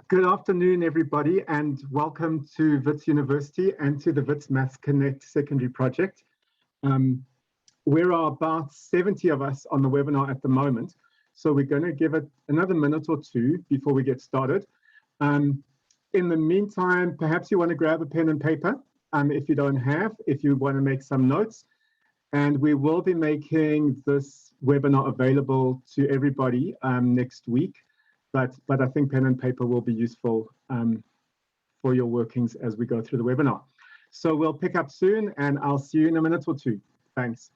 Good afternoon, everybody, and welcome to Wits University and to the Wits Maths Connect secondary project. There are about 70 of us on the webinar at the moment, so we're going to give it another minute or two before we get started. In the meantime, perhaps you want to grab a pen and paper if you don't have, if you want to make some notes. And we will be making this webinar available to everybody next week. But I think pen and paper will be useful for your workings as we go through the webinar. So we'll pick up soon, and I'll see you in a minute or two. Thanks.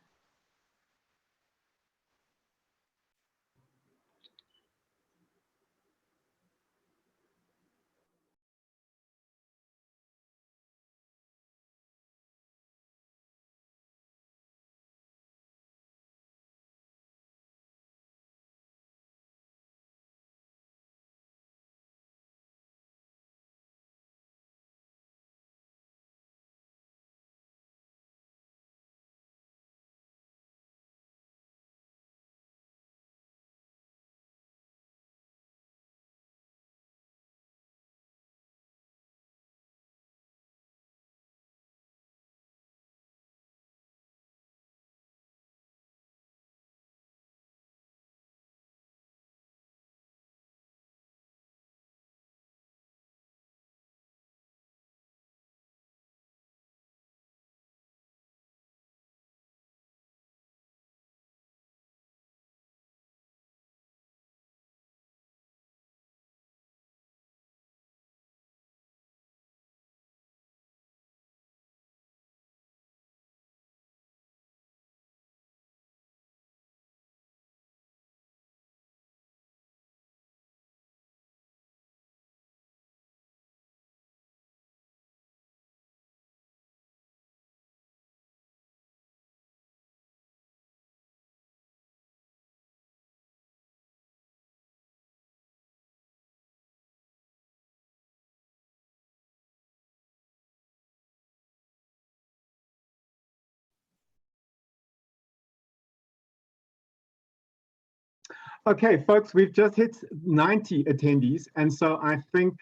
Okay, folks, we've just hit 90 attendees, and so I think,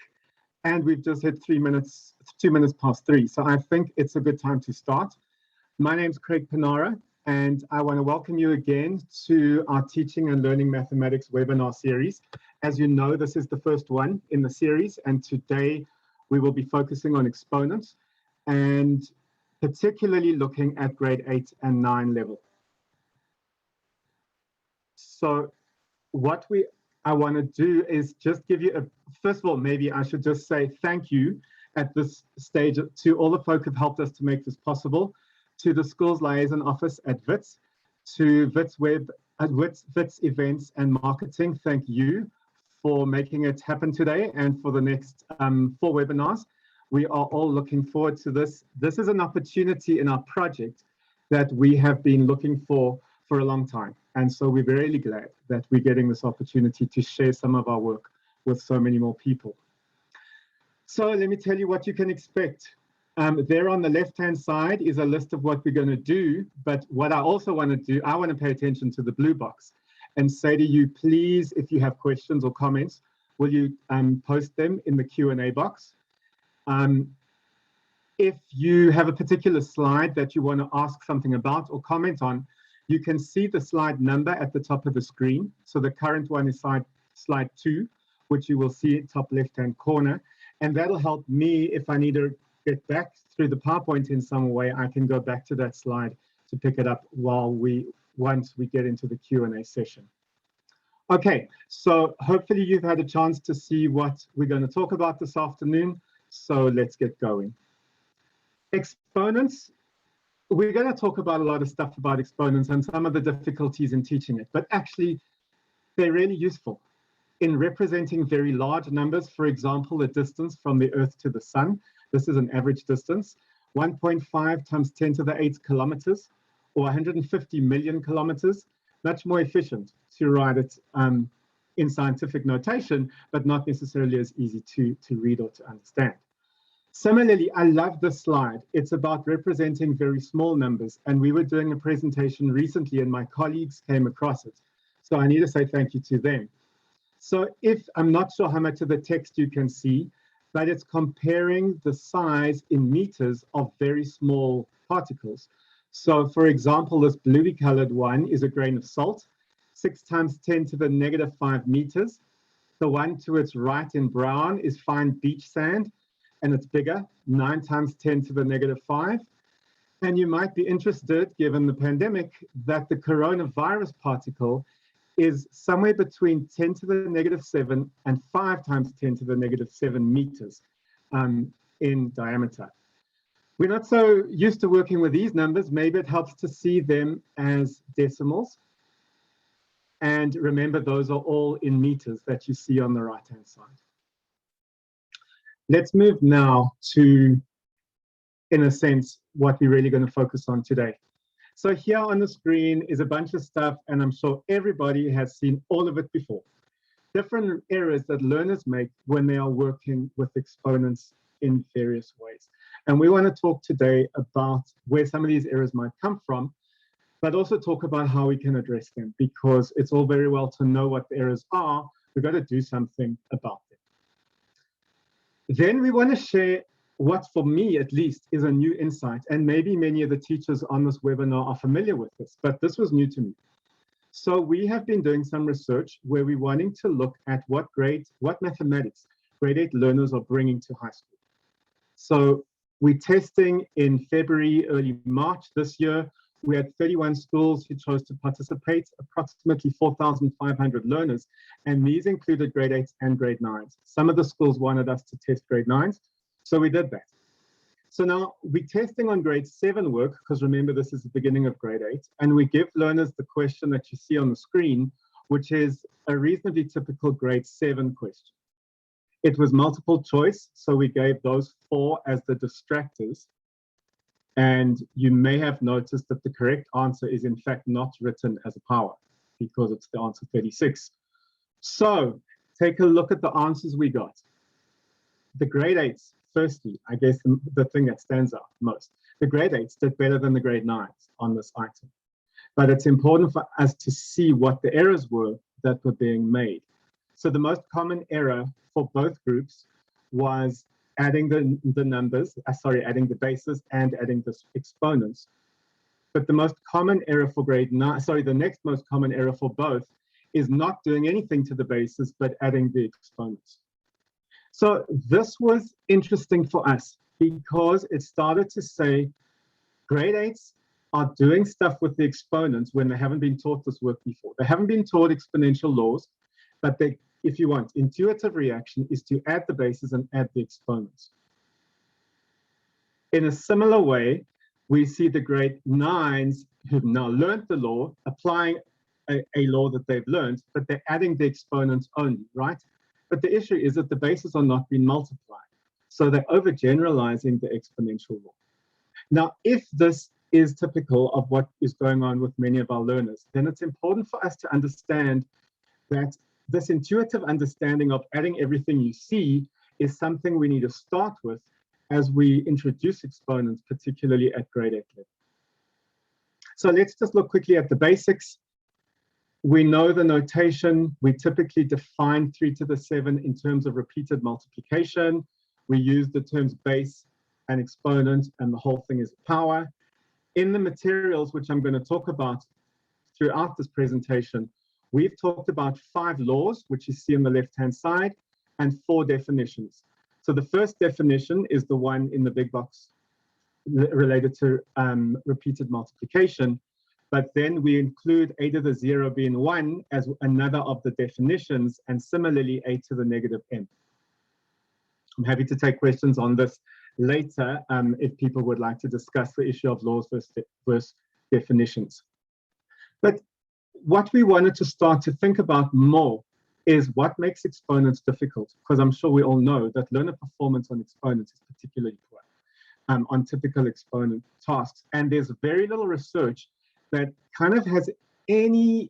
and we've just hit 2 minutes past 3. So I think it's a good time to start. My name's Craig Panara, and I want to welcome you again to our Teaching and Learning Mathematics webinar series. As you know, this is the first one in the series, and today we will be focusing on exponents and particularly looking at grade 8 and 9 level. So what I want to do is just give you first of all, maybe I should just say thank you at this stage to all the folk who've helped us to make this possible, to the Schools Liaison Office at Wits, to Wits Web, Wits Events and Marketing. Thank you for making it happen today and for the next 4 webinars. We are all looking forward to this. This is an opportunity in our project that we have been looking for a long time. And so we're really glad that we're getting this opportunity to share some of our work with so many more people. So let me tell you what you can expect. There on the left-hand side is a list of what we're going to do. But what I also want to do, I want to pay attention to the blue box and say to you, please, if you have questions or comments, will you post them in the Q&A box? If you have a particular slide that you want to ask something about or comment on, you can see the slide number at the top of the screen. So the current one is slide 2, which you will see at top left-hand corner. And that'll help me if I need to get back through the PowerPoint in some way. I can go back to that slide to pick it up once we get into the Q&A session. Okay, so hopefully you've had a chance to see what we're going to talk about this afternoon. So let's get going. Exponents. We're going to talk about a lot of stuff about exponents and some of the difficulties in teaching it, but actually they're really useful in representing very large numbers. For example, the distance from the Earth to the Sun. This is an average distance, 1.5 times 10 to the 8 kilometers, or 150 million kilometers. Much more efficient to write it in scientific notation, but not necessarily as easy to read or to understand. Similarly, I love this slide. It's about representing very small numbers. And we were doing a presentation recently and my colleagues came across it. So I need to say thank you to them. So if, I'm not sure how much of the text you can see, but it's comparing the size in meters of very small particles. So for example, this bluey colored one is a grain of salt, 6 times 10 to the negative 5 meters. The one to its right in brown is fine beach sand, and it's bigger, 9 times 10 to the negative 5. And you might be interested, given the pandemic, that the coronavirus particle is somewhere between 10 to the negative 7 and 5 times 10 to the negative 7 meters in diameter. We're not so used to working with these numbers. Maybe it helps to see them as decimals. And remember, those are all in meters that you see on the right-hand side. Let's move now to, in a sense, what we're really going to focus on today. So here on the screen is a bunch of stuff, and I'm sure everybody has seen all of it before. Different errors that learners make when they are working with exponents in various ways. And we want to talk today about where some of these errors might come from, but also talk about how we can address them, because it's all very well to know what the errors are. We've got to do something about them. Then we want to share what, for me at least, is a new insight. And maybe many of the teachers on this webinar are familiar with this, but this was new to me. So we have been doing some research where we're wanting to look at what mathematics grade 8 learners are bringing to high school. So we're testing in February, early March this year. We had 31 schools who chose to participate, approximately 4,500 learners, and these included grade 8s and grade 9s. Some of the schools wanted us to test grade 9s, so we did that. So now we're testing on grade 7 work, because remember, this is the beginning of grade 8, and we give learners the question that you see on the screen, which is a reasonably typical grade 7 question. It was multiple choice, so we gave those 4 as the distractors. And you may have noticed that the correct answer is in fact not written as a power, because it's the answer 36. So take a look at the answers we got. The grade 8s, firstly, I guess the thing that stands out most, the grade 8s did better than the grade 9s on this item. But it's important for us to see what the errors were that were being made. So the most common error for both groups was adding the numbers, adding the bases and adding the exponents. But the most common error for grade 9, the next most common error for both is not doing anything to the bases, but adding the exponents. So this was interesting for us because it started to say grade 8s are doing stuff with the exponents when they haven't been taught this work before. They haven't been taught exponential laws, but they, if you want, intuitive reaction is to add the bases and add the exponents. In a similar way, we see the grade 9s who've now learned the law, applying a law that they've learned, but they're adding the exponents only, right? But the issue is that the bases are not being multiplied. So they're overgeneralizing the exponential law. Now, if this is typical of what is going on with many of our learners, then it's important for us to understand that this intuitive understanding of adding everything you see is something we need to start with as we introduce exponents, particularly at grade 8 level. So let's just look quickly at the basics. We know the notation. We typically define 3 to the 7 in terms of repeated multiplication. We use the terms base and exponent, and the whole thing is power. In the materials, which I'm going to talk about throughout this presentation, we've talked about 5 laws, which you see on the left-hand side, and 4 definitions. So the first definition is the one in the big box related to repeated multiplication, but then we include a to the 0 being 1 as another of the definitions, and similarly a to the negative m. I'm happy to take questions on this later if people would like to discuss the issue of laws versus definitions. But what we wanted to start to think about more is what makes exponents difficult, because I'm sure we all know that learner performance on exponents is particularly poor on typical exponent tasks. And there's very little research that kind of has any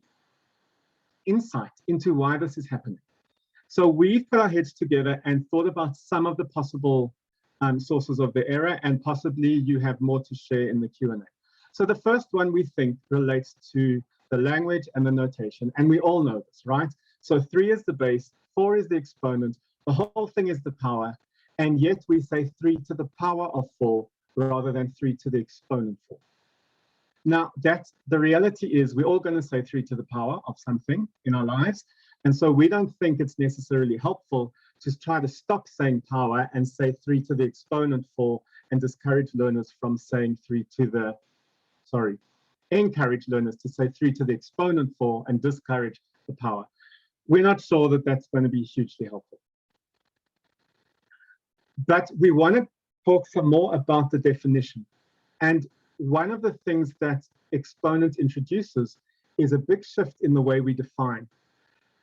insight into why this is happening. So we've put our heads together and thought about some of the possible sources of the error, and possibly you have more to share in the Q&A. So the first one we think relates to the language and the notation, and we all know this, right? So 3 is the base, 4 is the exponent, the whole thing is the power, and yet we say 3 to the power of 4 rather than 3 to the exponent 4. Now, the reality is we're all going to say 3 to the power of something in our lives, and so we don't think it's necessarily helpful to try to stop saying power and say 3 to the exponent 4 and discourage learners from saying encourage learners to say 3 to the exponent 4 and discourage the power. We're not sure that that's going to be hugely helpful. But we want to talk some more about the definition. And one of the things that Exponent introduces is a big shift in the way we define.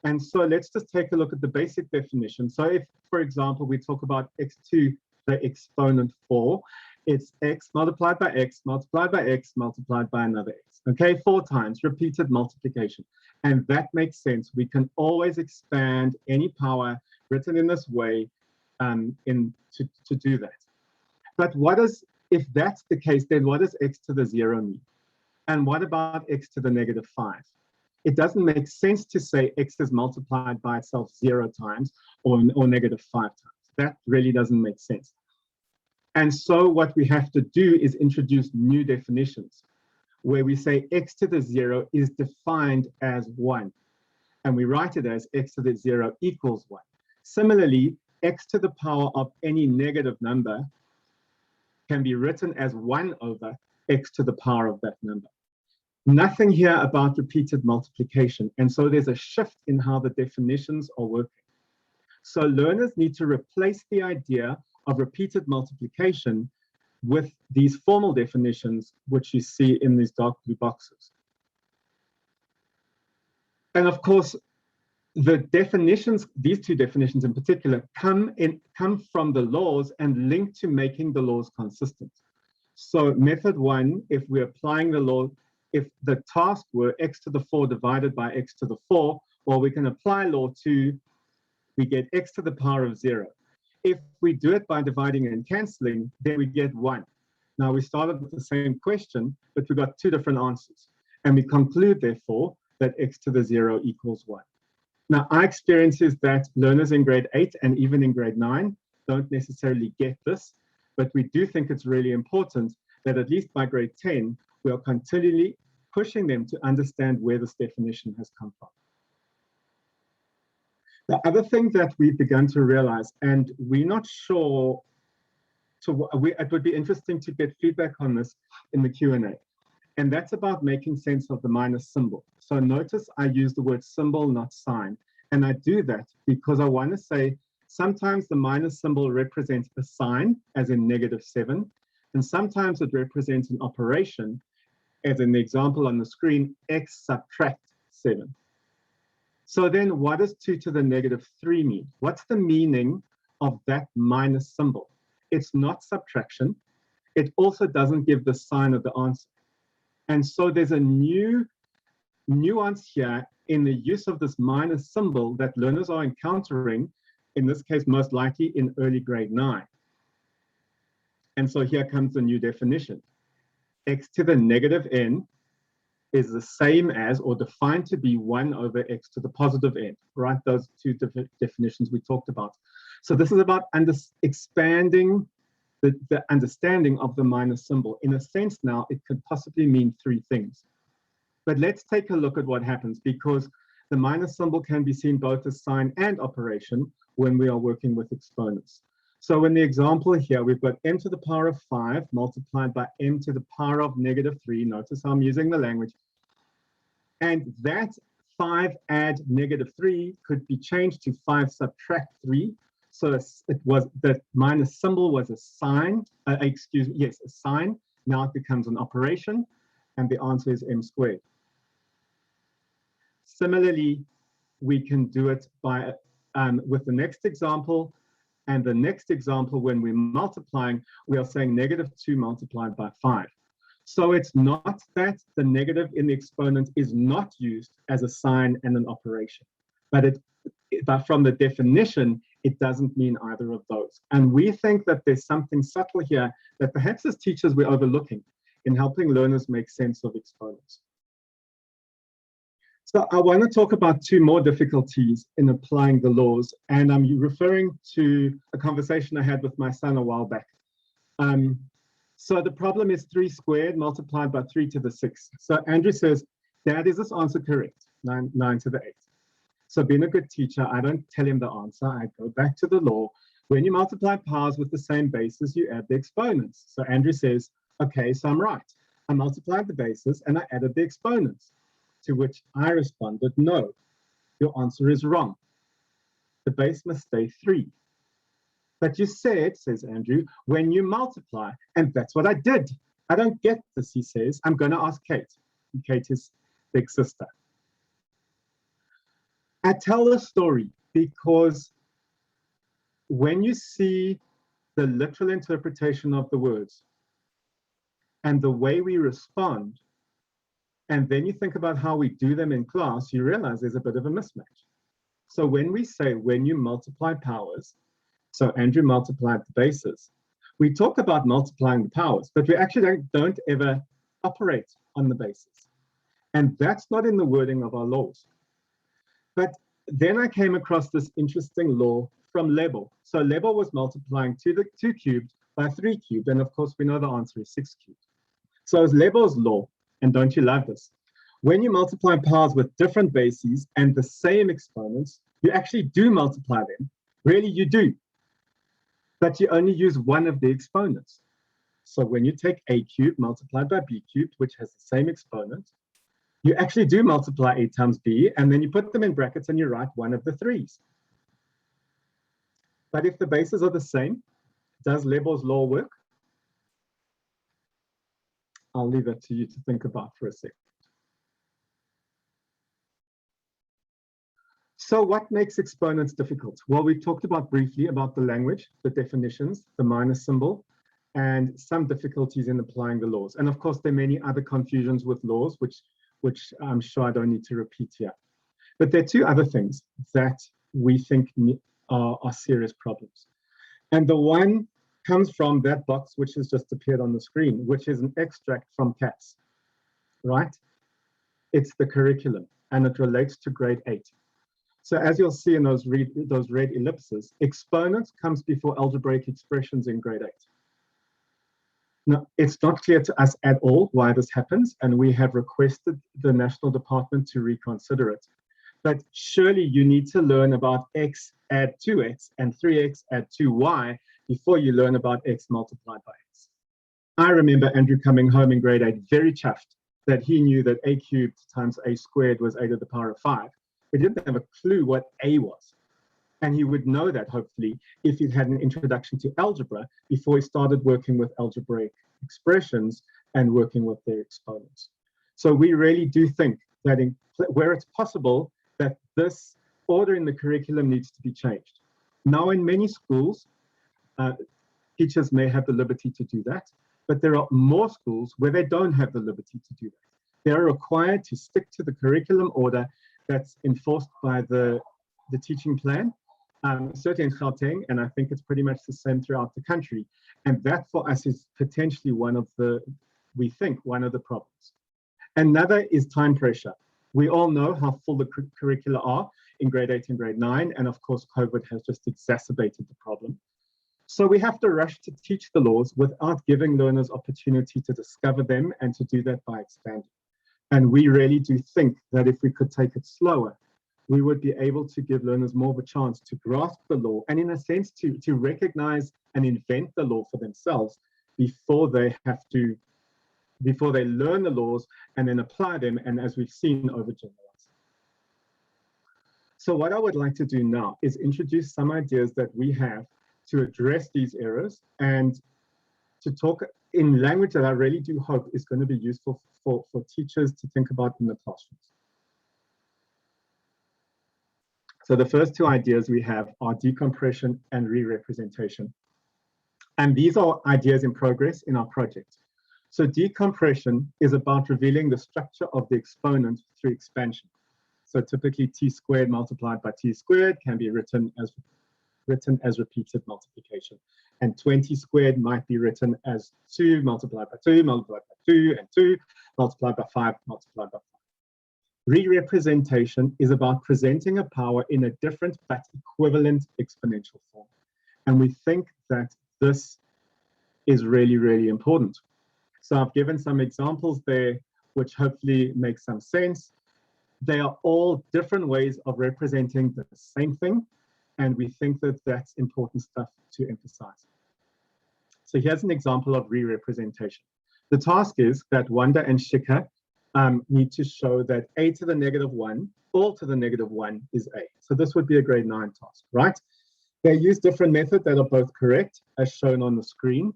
And so let's just take a look at the basic definition. So if, for example, we talk about x to the exponent 4, it's x multiplied by x multiplied by x multiplied by another x. Okay, 4 times, repeated multiplication. And that makes sense. We can always expand any power written in this way to do that. But if that's the case, then what does x to the 0 mean? And what about x to the negative 5? It doesn't make sense to say x is multiplied by itself 0 times or negative 5 times. That really doesn't make sense. And so what we have to do is introduce new definitions where we say x to the 0 is defined as 1. And we write it as x to the 0 equals 1. Similarly, x to the power of any negative number can be written as 1 over x to the power of that number. Nothing here about repeated multiplication. And so there's a shift in how the definitions are working. So learners need to replace the idea of repeated multiplication with these formal definitions, which you see in these dark blue boxes. And of course, the definitions, these 2 definitions in particular, come from the laws and link to making the laws consistent. So method 1, if we're applying the law, if the task were x to the 4 divided by x to the 4, well, we can apply law 2, we get x to the power of 0. If we do it by dividing and cancelling, then we get 1. Now we started with the same question, but we got 2 different answers. And we conclude, therefore, that x to the 0 equals 1. Now, our experience is that learners in grade 8 and even in grade 9 don't necessarily get this, but we do think it's really important that at least by grade 10, we are continually pushing them to understand where this definition has come from. The other thing that we've begun to realize, and we're not sure, it would be interesting to get feedback on this in the Q&A, and that's about making sense of the minus symbol. So notice I use the word symbol, not sign. And I do that because I want to say sometimes the minus symbol represents a sign, as in -7, and sometimes it represents an operation, as in the example on the screen, x subtract 7. So then what does 2 to the -3 mean? What's the meaning of that minus symbol? It's not subtraction. It also doesn't give the sign of the answer. And so there's a new nuance here in the use of this minus symbol that learners are encountering, in this case, most likely in early grade 9. And so here comes the new definition. X to the -n is the same as, or defined to be, 1 over x to the positive n, right? Those 2 definitions we talked about. So this is about expanding the understanding of the minus symbol. In a sense now, it could possibly mean 3 things. But let's take a look at what happens, because the minus symbol can be seen both as sign and operation when we are working with exponents. So in the example here, we've got m to the power of 5 multiplied by m to the power of -3. Notice how I'm using the language. And that 5 add -3 could be changed to 5 subtract 3. So it was, the minus symbol was a sign, a sign. Now it becomes an operation, and the answer is m squared. Similarly, we can do it by with the next example. And the next example, when we're multiplying, we are saying -2 multiplied by 5. So it's not that the negative in the exponent is not used as a sign and an operation, but from the definition, it doesn't mean either of those. And we think that there's something subtle here that perhaps as teachers we're overlooking in helping learners make sense of exponents. So I want to talk about two more difficulties in applying the laws, and I'm referring to a conversation I had with my son a while back. So the problem is 3 squared multiplied by 3 to the 6. So Andrew says, Dad, is this answer correct? 9 to the 8. So being a good teacher, I don't tell him the answer. I go back to the law. When you multiply powers with the same bases, you add the exponents. So Andrew says, okay, so I'm right. I multiplied the bases and I added the exponents. To which I responded, no, your answer is wrong. The base must stay 3. But you said, says Andrew, when you multiply, and that's what I did. I don't get this, he says. I'm going to ask Kate. Kate is big sister. I tell the story because when you see the literal interpretation of the words and the way we respond, and then you think about how we do them in class, you realize there's a bit of a mismatch. So when we say, when you multiply powers, so Andrew multiplied the bases, we talk about multiplying the powers, but we actually don't ever operate on the bases. And that's not in the wording of our laws. But then I came across this interesting law from Lebel. So Lebel was multiplying 2 cubed by 3 cubed, and of course we know the answer is 6 cubed. So it's Lebel's law, and don't you love this? When you multiply powers with different bases and the same exponents, you actually do multiply them. Really, you do. But you only use one of the exponents. So when you take a cubed multiplied by b cubed, which has the same exponent, you actually do multiply a times b, and then you put them in brackets and you write one of the 3's. But if the bases are the same, does Lebel's law work? I'll leave that to you to think about for a second. So what makes exponents difficult? Well, we talked about briefly about the language, the definitions, the minus symbol, and some difficulties in applying the laws. And of course, there are many other confusions with laws, which I'm sure I don't need to repeat here. But there are 2 other things that we think are serious problems. And the one comes from that box, which has just appeared on the screen, which is an extract from CATS, right? It's the curriculum, and it relates to grade 8. So as you'll see in those red ellipses, exponents comes before algebraic expressions in grade 8. Now, it's not clear to us at all why this happens, and we have requested the National Department to reconsider it. But surely you need to learn about x add 2x and 3x add 2y before you learn about x multiplied by x. I remember Andrew coming home in grade 8 very chuffed that he knew that a cubed times a squared was a to the power of 5. He didn't have a clue what a was. And he would know that, hopefully, if he had an introduction to algebra before he started working with algebraic expressions and working with their exponents. So we really do think that where it's possible, that this order in the curriculum needs to be changed. Now, in many schools, teachers may have the liberty to do that, but there are more schools where they don't have the liberty to do that. They are required to stick to the curriculum order that's enforced by the teaching plan, certainly in Gauteng, and I think it's pretty much the same throughout the country. And that for us is potentially one of the problems. Another is time pressure. We all know how full the curricula are in grade 8 and grade 9, and of course COVID has just exacerbated the problem. So we have to rush to teach the laws without giving learners opportunity to discover them and to do that by expanding. And we really do think that if we could take it slower, we would be able to give learners more of a chance to grasp the law and, in a sense, to recognize and invent the law for themselves before they learn the laws and then apply them, and as we've seen, overgeneralize. So what I would like to do now is introduce some ideas that we have to address these errors and to talk in language that I really do hope is going to be useful for teachers to think about in the classrooms. So the first 2 ideas we have are decompression and re-representation. And these are ideas in progress in our project. So decompression is about revealing the structure of the exponent through expansion. So typically t squared multiplied by t squared can be written as repeated multiplication. And 20 squared might be written as 2 multiplied by 2 multiplied by 2 and 2 multiplied by 5 multiplied by 5. Re-representation is about presenting a power in a different but equivalent exponential form. And we think that this is really, really important. So I've given some examples there, which hopefully make some sense. They are all different ways of representing the same thing. And we think that that's important stuff to emphasize. So here's an example of re-representation. The task is that Wanda and Shika need to show that a to the negative 1, all to the negative 1 is a. So this would be a grade 9 task, right? They use different methods that are both correct, as shown on the screen.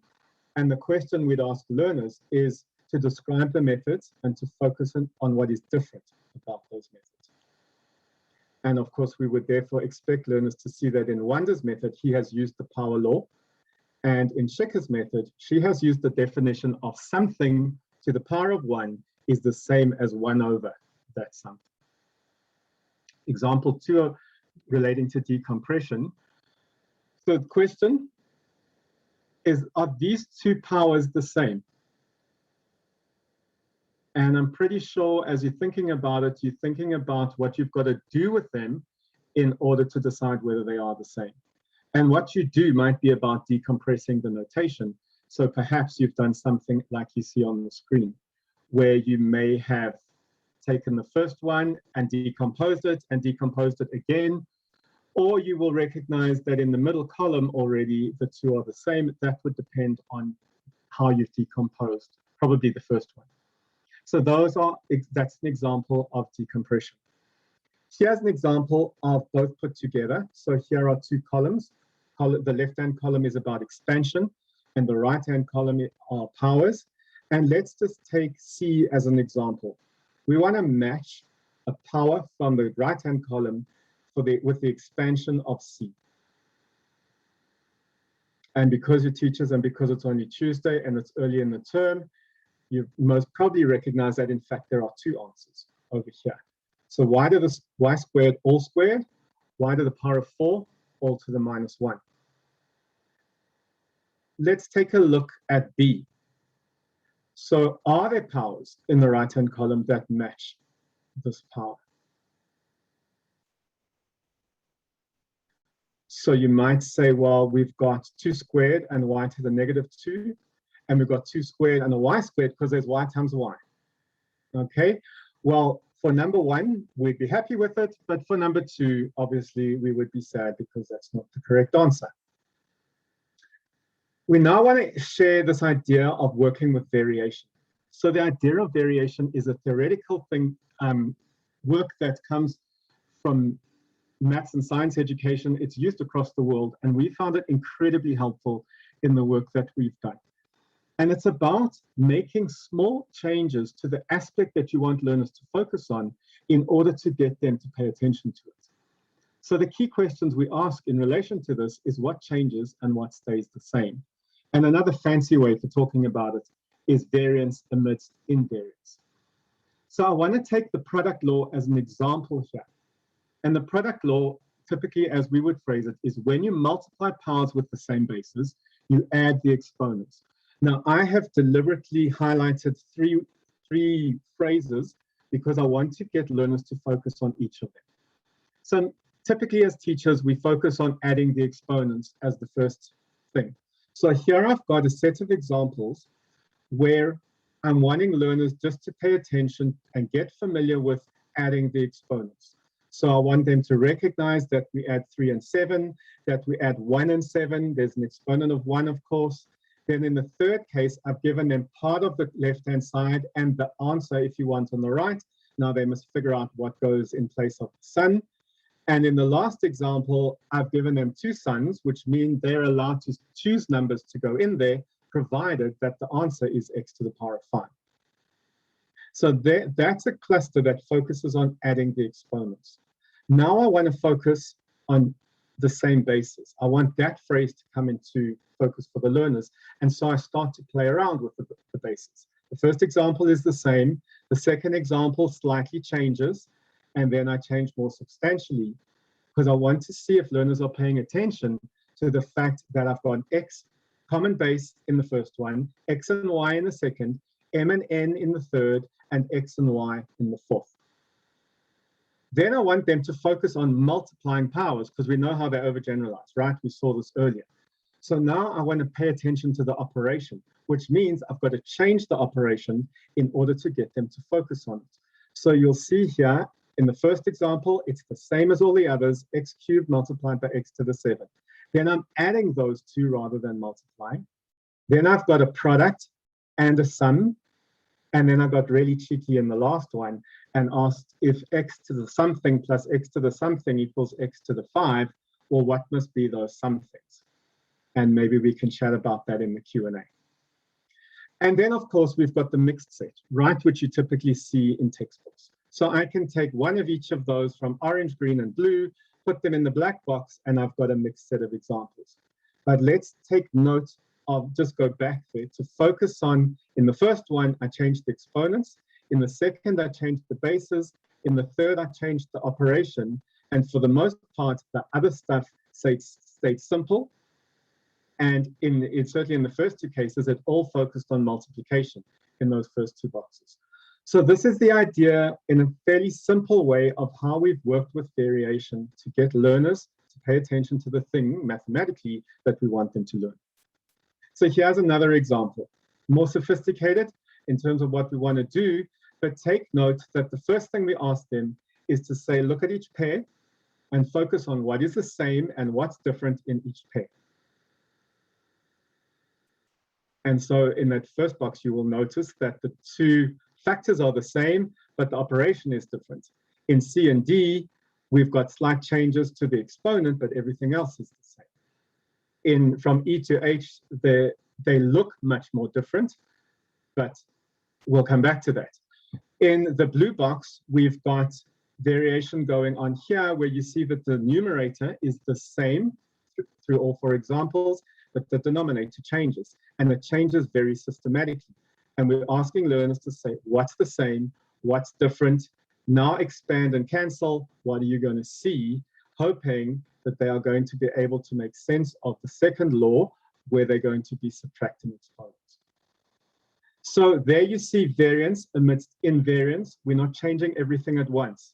And the question we'd ask learners is to describe the methods and to focus on what is different about those methods. And of course, we would therefore expect learners to see that in Wanda's method, he has used the power law. And in Shika's method, she has used the definition of something to the power of 1 is the same as 1 over that something. Example 2 relating to decompression. So the question is, are these two powers the same? And I'm pretty sure as you're thinking about it, you're thinking about what you've got to do with them in order to decide whether they are the same. And what you do might be about decompressing the notation. So perhaps you've done something like you see on the screen, where you may have taken the first one and decomposed it again, or you will recognize that in the middle column already the two are the same. That would depend on how you've decomposed, probably the first one. So that's an example of decompression. Here's an example of both put together. So here are two columns. The left-hand column is about expansion and the right-hand column are powers. And let's just take C as an example. We want to match a power from the right-hand column with the expansion of C. And because you're teachers and because it's only Tuesday and it's early in the term, you most probably recognize that in fact there are two answers over here. So y to the y squared all squared, y to the power of 4 all to the minus 1. Let's take a look at B. So are there powers in the right-hand column that match this power? So you might say, well, we've got 2 squared and y to the negative 2, and we've got 2 squared and a y squared because there's y times y. Okay, well, for number 1, we'd be happy with it, but for number 2, obviously, we would be sad because that's not the correct answer. We now want to share this idea of working with variation. So the idea of variation is a theoretical thing, work that comes from maths and science education. It's used across the world, and we found it incredibly helpful in the work that we've done. And it's about making small changes to the aspect that you want learners to focus on in order to get them to pay attention to it. So the key questions we ask in relation to this is what changes and what stays the same. And another fancy way for talking about it is variance amidst invariance. So I want to take the product law as an example here. And the product law, typically as we would phrase it, is when you multiply powers with the same bases, you add the exponents. Now, I have deliberately highlighted three phrases because I want to get learners to focus on each of them. So typically as teachers, we focus on adding the exponents as the first thing. So here I've got a set of examples where I'm wanting learners just to pay attention and get familiar with adding the exponents. So I want them to recognize that we add 3 and 7, that we add 1 and 7. There's an exponent of 1, of course. Then in the third case, I've given them part of the left-hand side and the answer, if you want, on the right. Now they must figure out what goes in place of the sun. And in the last example, I've given them 2 suns, which mean they're allowed to choose numbers to go in there, provided that the answer is x to the power of 5. So that's a cluster that focuses on adding the exponents. Now I want to focus on the same basis. I want that phrase to come into focus for the learners. And so I start to play around with the basis. The first example is the same. The second example slightly changes. And then I change more substantially because I want to see if learners are paying attention to the fact that I've got an x common base in the first one, x and y in the second, m and n in the third, and x and y in the fourth. Then I want them to focus on multiplying powers because we know how they overgeneralize, right? We saw this earlier. So now I want to pay attention to the operation, which means I've got to change the operation in order to get them to focus on it. So you'll see here in the first example, it's the same as all the others, x cubed multiplied by x to the 7. Then I'm adding those two rather than multiplying. Then I've got a product and a sum. And then I got really cheeky in the last one and asked if x to the something plus x to the something equals x to the 5, well, what must be those somethings? And maybe we can chat about that in the Q&A. And then, of course, we've got the mixed set, right, which you typically see in textbooks. So I can take one of each of those from orange, green, and blue, put them in the black box, and I've got a mixed set of examples. But let's take note of, just go back there to focus on, in the first one, I changed the exponents. In the second, I changed the bases. In the third, I changed the operation. And for the most part, the other stuff stayed simple. And certainly in the first two cases, it all focused on multiplication in those first two boxes. So this is the idea in a fairly simple way of how we've worked with variation to get learners to pay attention to the thing mathematically that we want them to learn. So here's another example, more sophisticated in terms of what we want to do, but take note that the first thing we ask them is to say, look at each pair and focus on what is the same and what's different in each pair. And so in that first box, you will notice that the two factors are the same, but the operation is different. In C and D, we've got slight changes to the exponent, but everything else is the same. From E to H, they look much more different, but we'll come back to that. In the blue box, we've got variation going on here where you see that the numerator is the same through all four examples, but the denominator changes, and it changes very systematically. And we're asking learners to say, what's the same, what's different, now expand and cancel, what are you going to see, hoping that they are going to be able to make sense of the second law where they're going to be subtracting exponents. So there you see variance amidst invariance. We're not changing everything at once.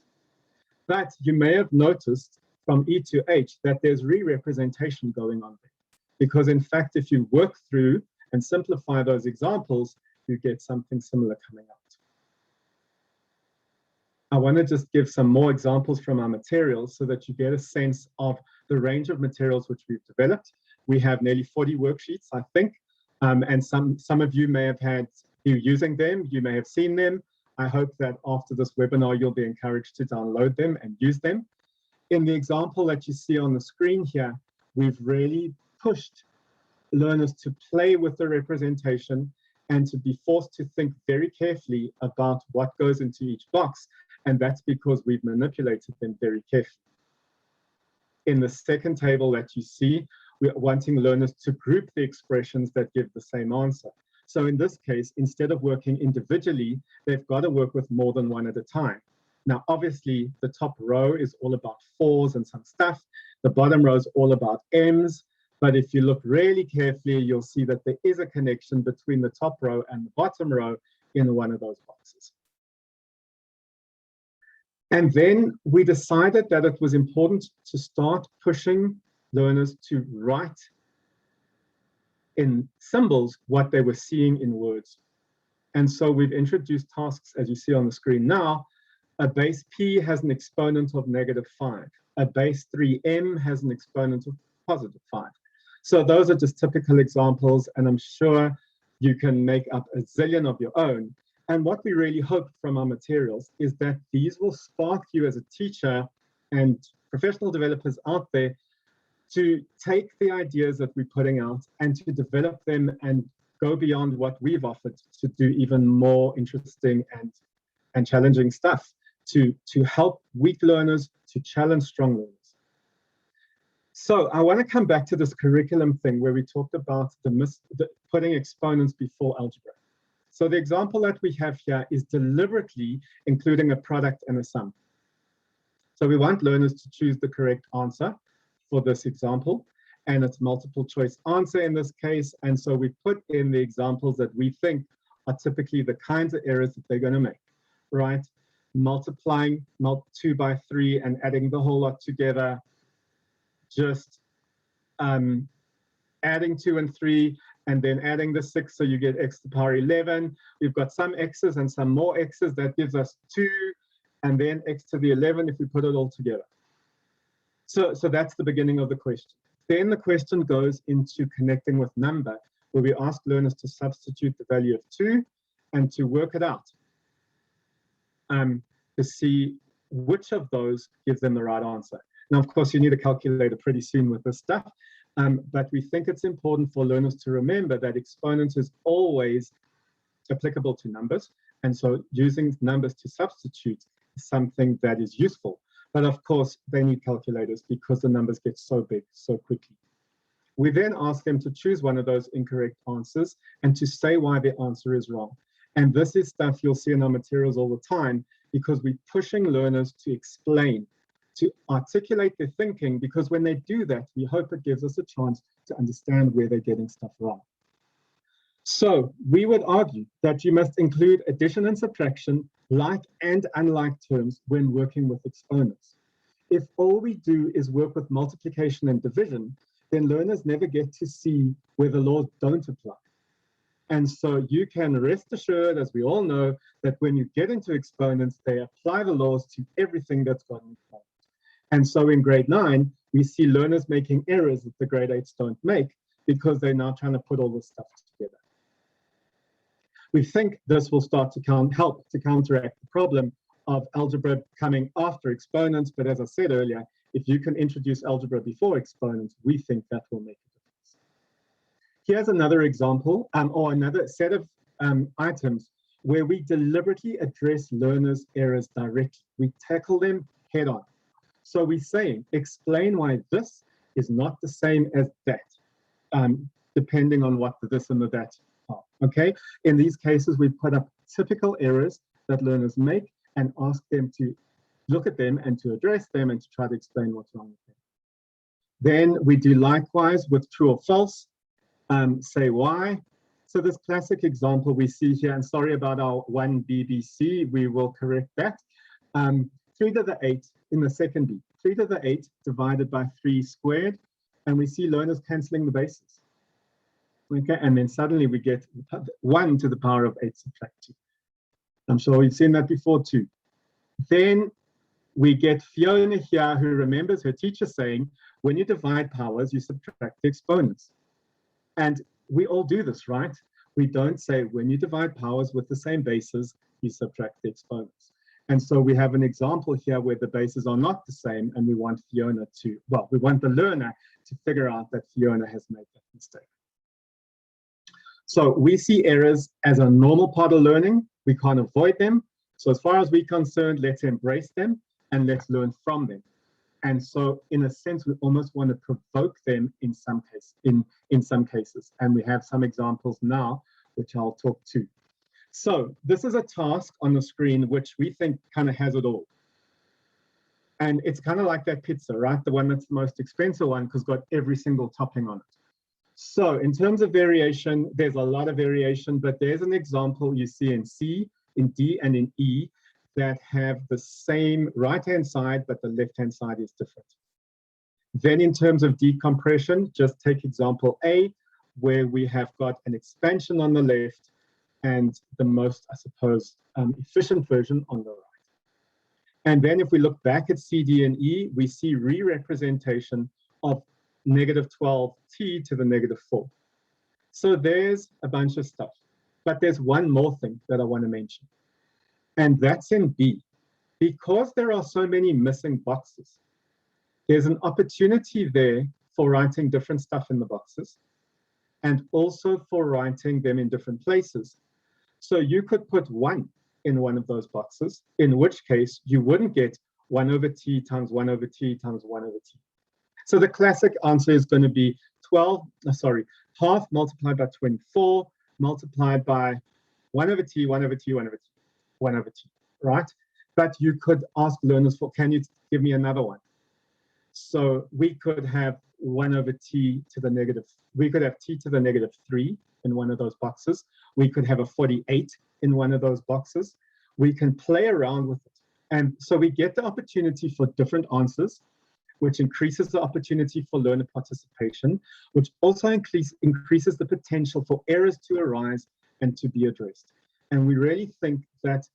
But you may have noticed from E to H that there's re-representation going on there. Because in fact, if you work through and simplify those examples, you get something similar coming out. I want to just give some more examples from our materials so that you get a sense of the range of materials which we've developed. We have nearly 40 worksheets, I think, and some of you may have had you using them, you may have seen them. I hope that after this webinar, you'll be encouraged to download them and use them. In the example that you see on the screen here, we've really pushed learners to play with the representation and to be forced to think very carefully about what goes into each box. And that's because we've manipulated them very carefully. In the second table that you see, we're wanting learners to group the expressions that give the same answer. So in this case, instead of working individually, they've got to work with more than one at a time. Now, obviously, the top row is all about 4s and some stuff. The bottom row is all about m's. But if you look really carefully, you'll see that there is a connection between the top row and the bottom row in one of those boxes. And then we decided that it was important to start pushing learners to write in symbols what they were seeing in words. And so we've introduced tasks, as you see on the screen now. A base P has an exponent of -5. A base 3M has an exponent of +5. So those are just typical examples, and I'm sure you can make up a zillion of your own. And what we really hope from our materials is that these will spark you as a teacher and professional developers out there to take the ideas that we're putting out and to develop them and go beyond what we've offered to do even more interesting and challenging stuff to help weak learners, to challenge strong learners. So I want to come back to this curriculum thing where we talked about putting exponents before algebra. So the example that we have here is deliberately including a product and a sum. So we want learners to choose the correct answer for this example, and it's multiple choice answer in this case. And so we put in the examples that we think are typically the kinds of errors that they're going to make, right? multiplying 2 by 3 and adding the whole lot together, just adding 2 and 3, and then adding the 6, so you get x to the power 11. We've got some x's and some more x's. That gives us 2, and then x to the 11 if we put it all together. So that's the beginning of the question. Then the question goes into connecting with number, where we ask learners to substitute the value of 2 and to work it out, to see which of those gives them the right answer. Now, of course, you need a calculator pretty soon with this stuff, but we think it's important for learners to remember that exponents is always applicable to numbers, and so using numbers to substitute is something that is useful. But of course, they need calculators because the numbers get so big so quickly. We then ask them to choose one of those incorrect answers and to say why their answer is wrong. And this is stuff you'll see in our materials all the time, because we're pushing learners to explain, to articulate their thinking, because when they do that, we hope it gives us a chance to understand where they're getting stuff wrong. So we would argue that you must include addition and subtraction, like and unlike terms when working with exponents. If all we do is work with multiplication and division, then learners never get to see where the laws don't apply. And so you can rest assured, as we all know, that when you get into exponents, they apply the laws to everything that's got in front. And so in grade 9, we see learners making errors that the grade 8s don't make, because they're now trying to put all this stuff together. We think this will start to help to counteract the problem of algebra coming after exponents. But as I said earlier, if you can introduce algebra before exponents, we think that will make a difference. Here's another example, or another set of items where we deliberately address learners' errors directly. We tackle them head on. So we're saying, explain why this is not the same as that, depending on what the this and the that are, okay? In these cases, we put up typical errors that learners make and ask them to look at them and to address them and to try to explain what's wrong with them. Then we do likewise with true or false, say why. So this classic example we see here, and sorry about our 1 BBC, we will correct that. 3 to the 8 in the second B, 3 to the 8 divided by 3 squared, and we see learners cancelling the bases. Okay, and then suddenly we get 1 to the power of 8 subtract 2. I'm sure we've seen that before too. Then we get Fiona here, who remembers her teacher saying, when you divide powers, you subtract the exponents. And we all do this, right? We don't say when you divide powers with the same bases, you subtract the exponents. And so we have an example here where the bases are not the same, and we want Fiona to, well, we want the learner to figure out that Fiona has made that mistake. So we see errors as a normal part of learning. We can't avoid them. So as far as we're concerned, let's embrace them and let's learn from them. And so in a sense, we almost want to provoke them in some cases. And we have some examples now, which I'll talk to. So this is a task on the screen, which we think kind of has it all. And it's kind of like that pizza, right? The one that's the most expensive one, because it's got every single topping on it. So in terms of variation, there's a lot of variation, but there's an example you see in C, in D, and in E that have the same right-hand side, but the left-hand side is different. Then in terms of decompression, just take example A, where we have got an expansion on the left and the most, I suppose, efficient version on the right. And then if we look back at C, D, and E, we see re-representation of negative 12t to the negative 4. So there's a bunch of stuff. But there's one more thing that I want to mention. And that's in B. Because there are so many missing boxes, there's an opportunity there for writing different stuff in the boxes and also for writing them in different places. So you could put 1 in one of those boxes, in which case you wouldn't get 1 over t times 1 over t times 1 over t. So the classic answer is going to be half multiplied by 24 multiplied by 1 over t, 1 over t, 1 over t, 1 over t, right? But you could ask learners for, can you give me another one? So we could have 1 over t to the negative, we could have t to the negative 3 in one of those boxes. We could have a 48 in one of those boxes. We can play around with it. And so we get the opportunity for different answers, which increases the opportunity for learner participation, which also increases the potential for errors to arise and to be addressed. And we really think that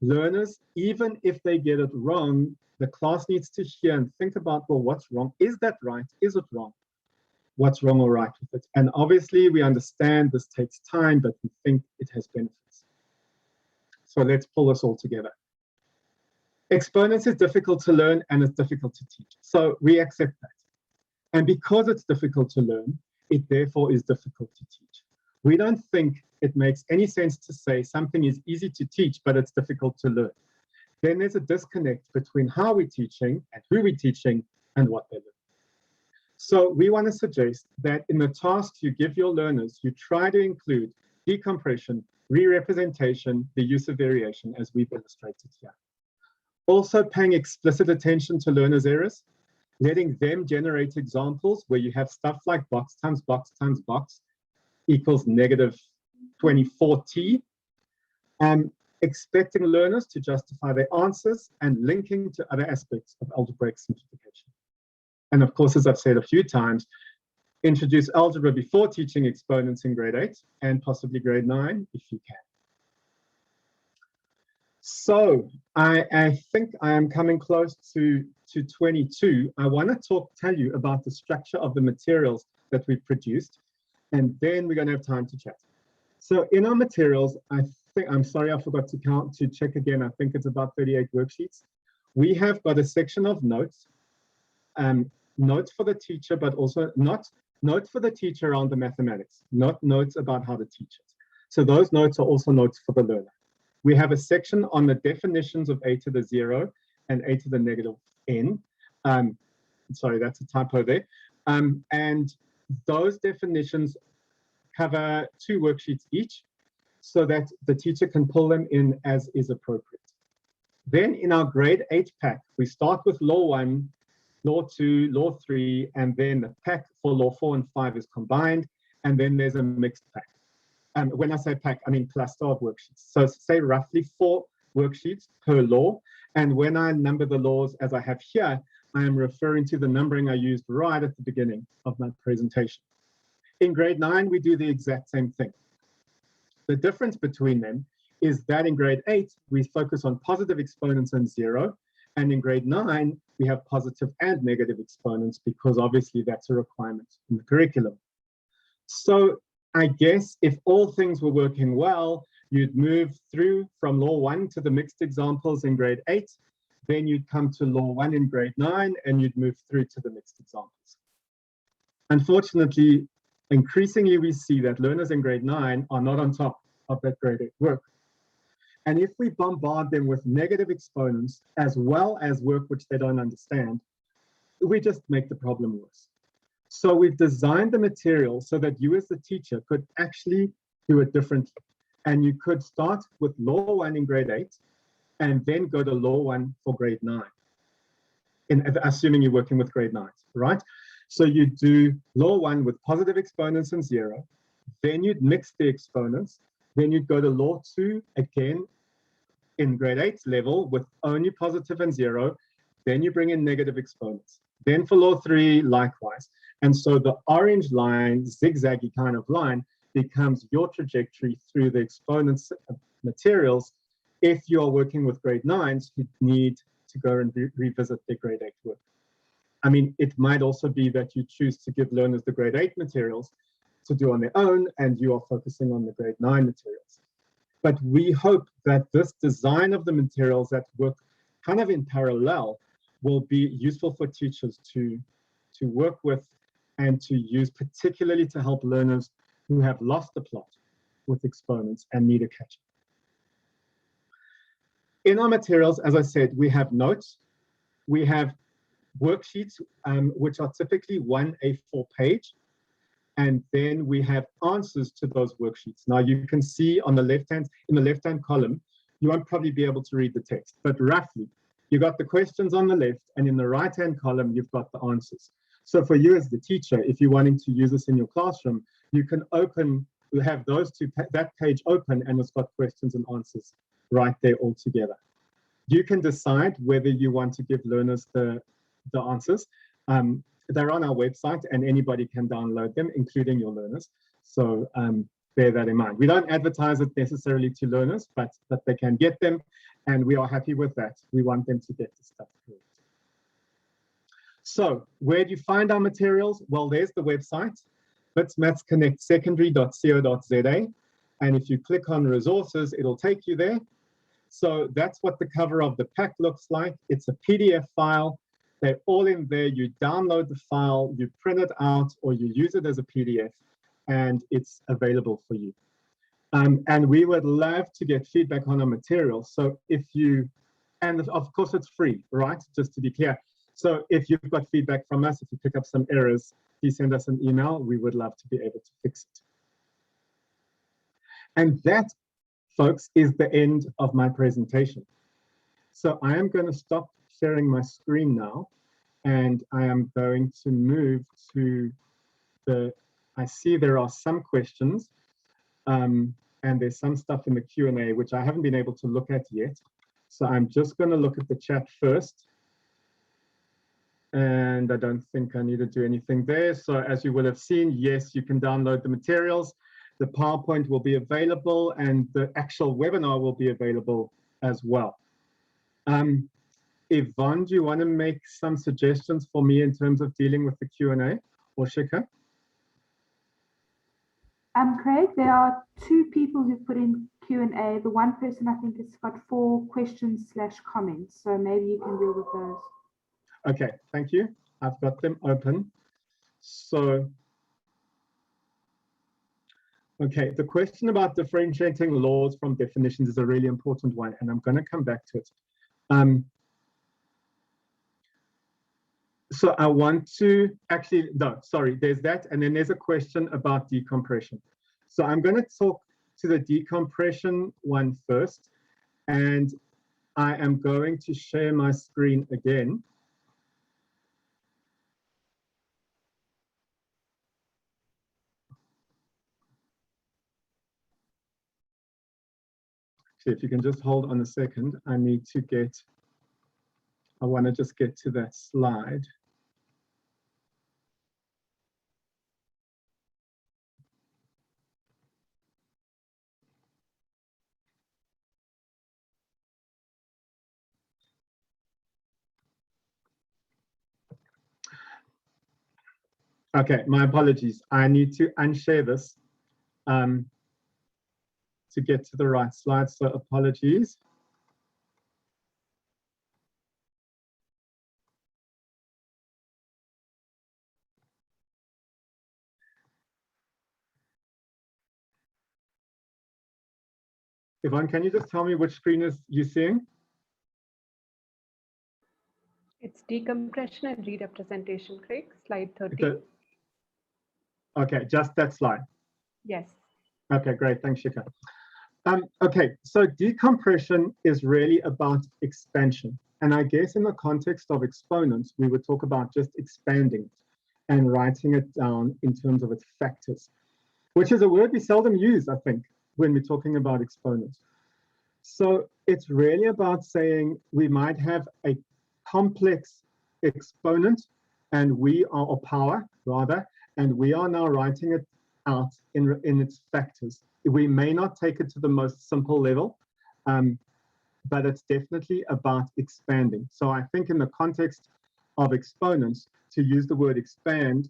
learners, even if they get it wrong, the class needs to hear and think about, well, what's wrong? Is that right? Is it wrong? What's wrong or right with it? And obviously we understand this takes time, but we think it has benefits. So let's pull this all together. Exponents is difficult to learn and it's difficult to teach. So we accept that. And because it's difficult to learn, it therefore is difficult to teach. We don't think it makes any sense to say something is easy to teach, but it's difficult to learn. Then there's a disconnect between how we're teaching and who we're teaching and what they learn. So we want to suggest that in the tasks you give your learners, you try to include decompression, re-representation, the use of variation, as we've illustrated here. Also paying explicit attention to learners' errors, letting them generate examples where you have stuff like box times box times box equals negative 24t, and expecting learners to justify their answers and linking to other aspects of algebraic simplification. And of course, as I've said a few times, introduce algebra before teaching exponents in grade 8 and possibly grade 9 if you can. So I think I am coming close to 22. I want to tell you about the structure of the materials that we've produced, and then we're going to have time to chat. So in our materials, I'm sorry, I forgot to check again. I think it's about 38 worksheets. We have got a section of notes, notes for the teacher, but also not notes for the teacher around the mathematics, not notes about how to teach it. So those notes are also notes for the learner. We have a section on the definitions of a to the 0 and a to the negative n. Sorry, that's a typo there. And those definitions cover 2 worksheets each so that the teacher can pull them in as is appropriate. Then in our grade 8 pack, we start with law 1, law 2, law 3, and then the pack for law 4 and 5 is combined, and then there's a mixed pack. When I say pack, I mean cluster of worksheets. So say roughly 4 worksheets per law. And when I number the laws as I have here, I am referring to the numbering I used right at the beginning of my presentation. In grade 9, we do the exact same thing. The difference between them is that in grade 8, we focus on positive exponents and 0. And in grade 9, we have positive and negative exponents because obviously that's a requirement in the curriculum. So I guess if all things were working well, you'd move through from law 1 to the mixed examples in grade 8. Then you'd come to law 1 in grade 9, and you'd move through to the mixed examples. Unfortunately, increasingly we see that learners in grade 9 are not on top of that grade 8 work. And if we bombard them with negative exponents as well as work which they don't understand, we just make the problem worse. So we've designed the material so that you as the teacher could actually do it differently. And you could start with law 1 in grade 8 and then go to law 1 for grade 9, assuming you're working with grade 9s, right? So you do law 1 with positive exponents and 0, then you'd mix the exponents, then you'd go to law 2 again in grade 8 level with only positive and 0, then you bring in negative exponents. Then for law 3, likewise. And so the orange line, zigzaggy kind of line, becomes your trajectory through the exponents materials if you are working with grade 9s who need to go and revisit their grade 8 work. I mean, it might also be that you choose to give learners the grade 8 materials to do on their own, and you are focusing on the grade 9 materials. But we hope that this design of the materials that work kind of in parallel will be useful for teachers to work with and to use, particularly to help learners who have lost the plot with exponents and need a catch-up. In our materials, as I said, we have notes, we have worksheets, which are typically 1 A4 page, and then we have answers to those worksheets. Now you can see on the in the left-hand column, you won't probably be able to read the text, but roughly, you got the questions on the left, and in the right-hand column, you've got the answers. So for you as the teacher, if you're wanting to use this in your classroom, you can have that page open, and it's got questions and answers right there all together. You can decide whether you want to give learners the answers. They're on our website and anybody can download them, including your learners. So bear that in mind. We don't advertise it necessarily to learners, but they can get them, and we are happy with that. We want them to get the stuff correct. So where do you find our materials? Well, there's the website, Wits Maths Connect secondary.co.za. And if you click on resources, it'll take you there. So that's what the cover of the pack looks like. It's a PDF file. They're all in there. You download the file, you print it out, or you use it as a PDF, and it's available for you. And we would love to get feedback on our materials. So if you, and of course it's free, right? Just to be clear. So if you've got feedback from us, if you pick up some errors, please send us an email. We would love to be able to fix it. And that, folks, is the end of my presentation. So I am going to stop sharing my screen now, and I am going to move to I see there are some questions, and there's some stuff in the Q&A, which I haven't been able to look at yet. So I'm just going to look at the chat first. And I don't think I need to do anything there. So as you will have seen, yes, you can download the materials. The PowerPoint will be available, and the actual webinar will be available as well. Yvonne, do you want to make some suggestions for me in terms of dealing with the Q&A, or Shika? Craig, there are 2 people who put in Q&A. The one person I think has got 4 questions/comments, so maybe you can deal with those. Okay, thank you. I've got them open. So, okay, the question about differentiating laws from definitions is a really important one, and I'm going to come back to it. So I want to actually, no, sorry, there's that. And then there's a question about decompression. So I'm going to talk to the decompression one first, and I am going to share my screen again. So if you can just hold on a second, I want to just get to that slide. Okay, my apologies. I need to unshare this to get to the right slide, so apologies. Yvonne, can you just tell me which screen is you seeing? It's decompression and rerepresentation, Craig, slide 13. Okay, just that slide. Yes. Okay, great. Thanks, Shika. Okay, so decompression is really about expansion. And I guess in the context of exponents, we would talk about just expanding it and writing it down in terms of its factors, which is a word we seldom use, I think, when we're talking about exponents. So it's really about saying we might have a complex exponent, and we are, or power rather, and we are now writing it out in its factors. We may not take it to the most simple level, but it's definitely about expanding. So I think in the context of exponents, to use the word expand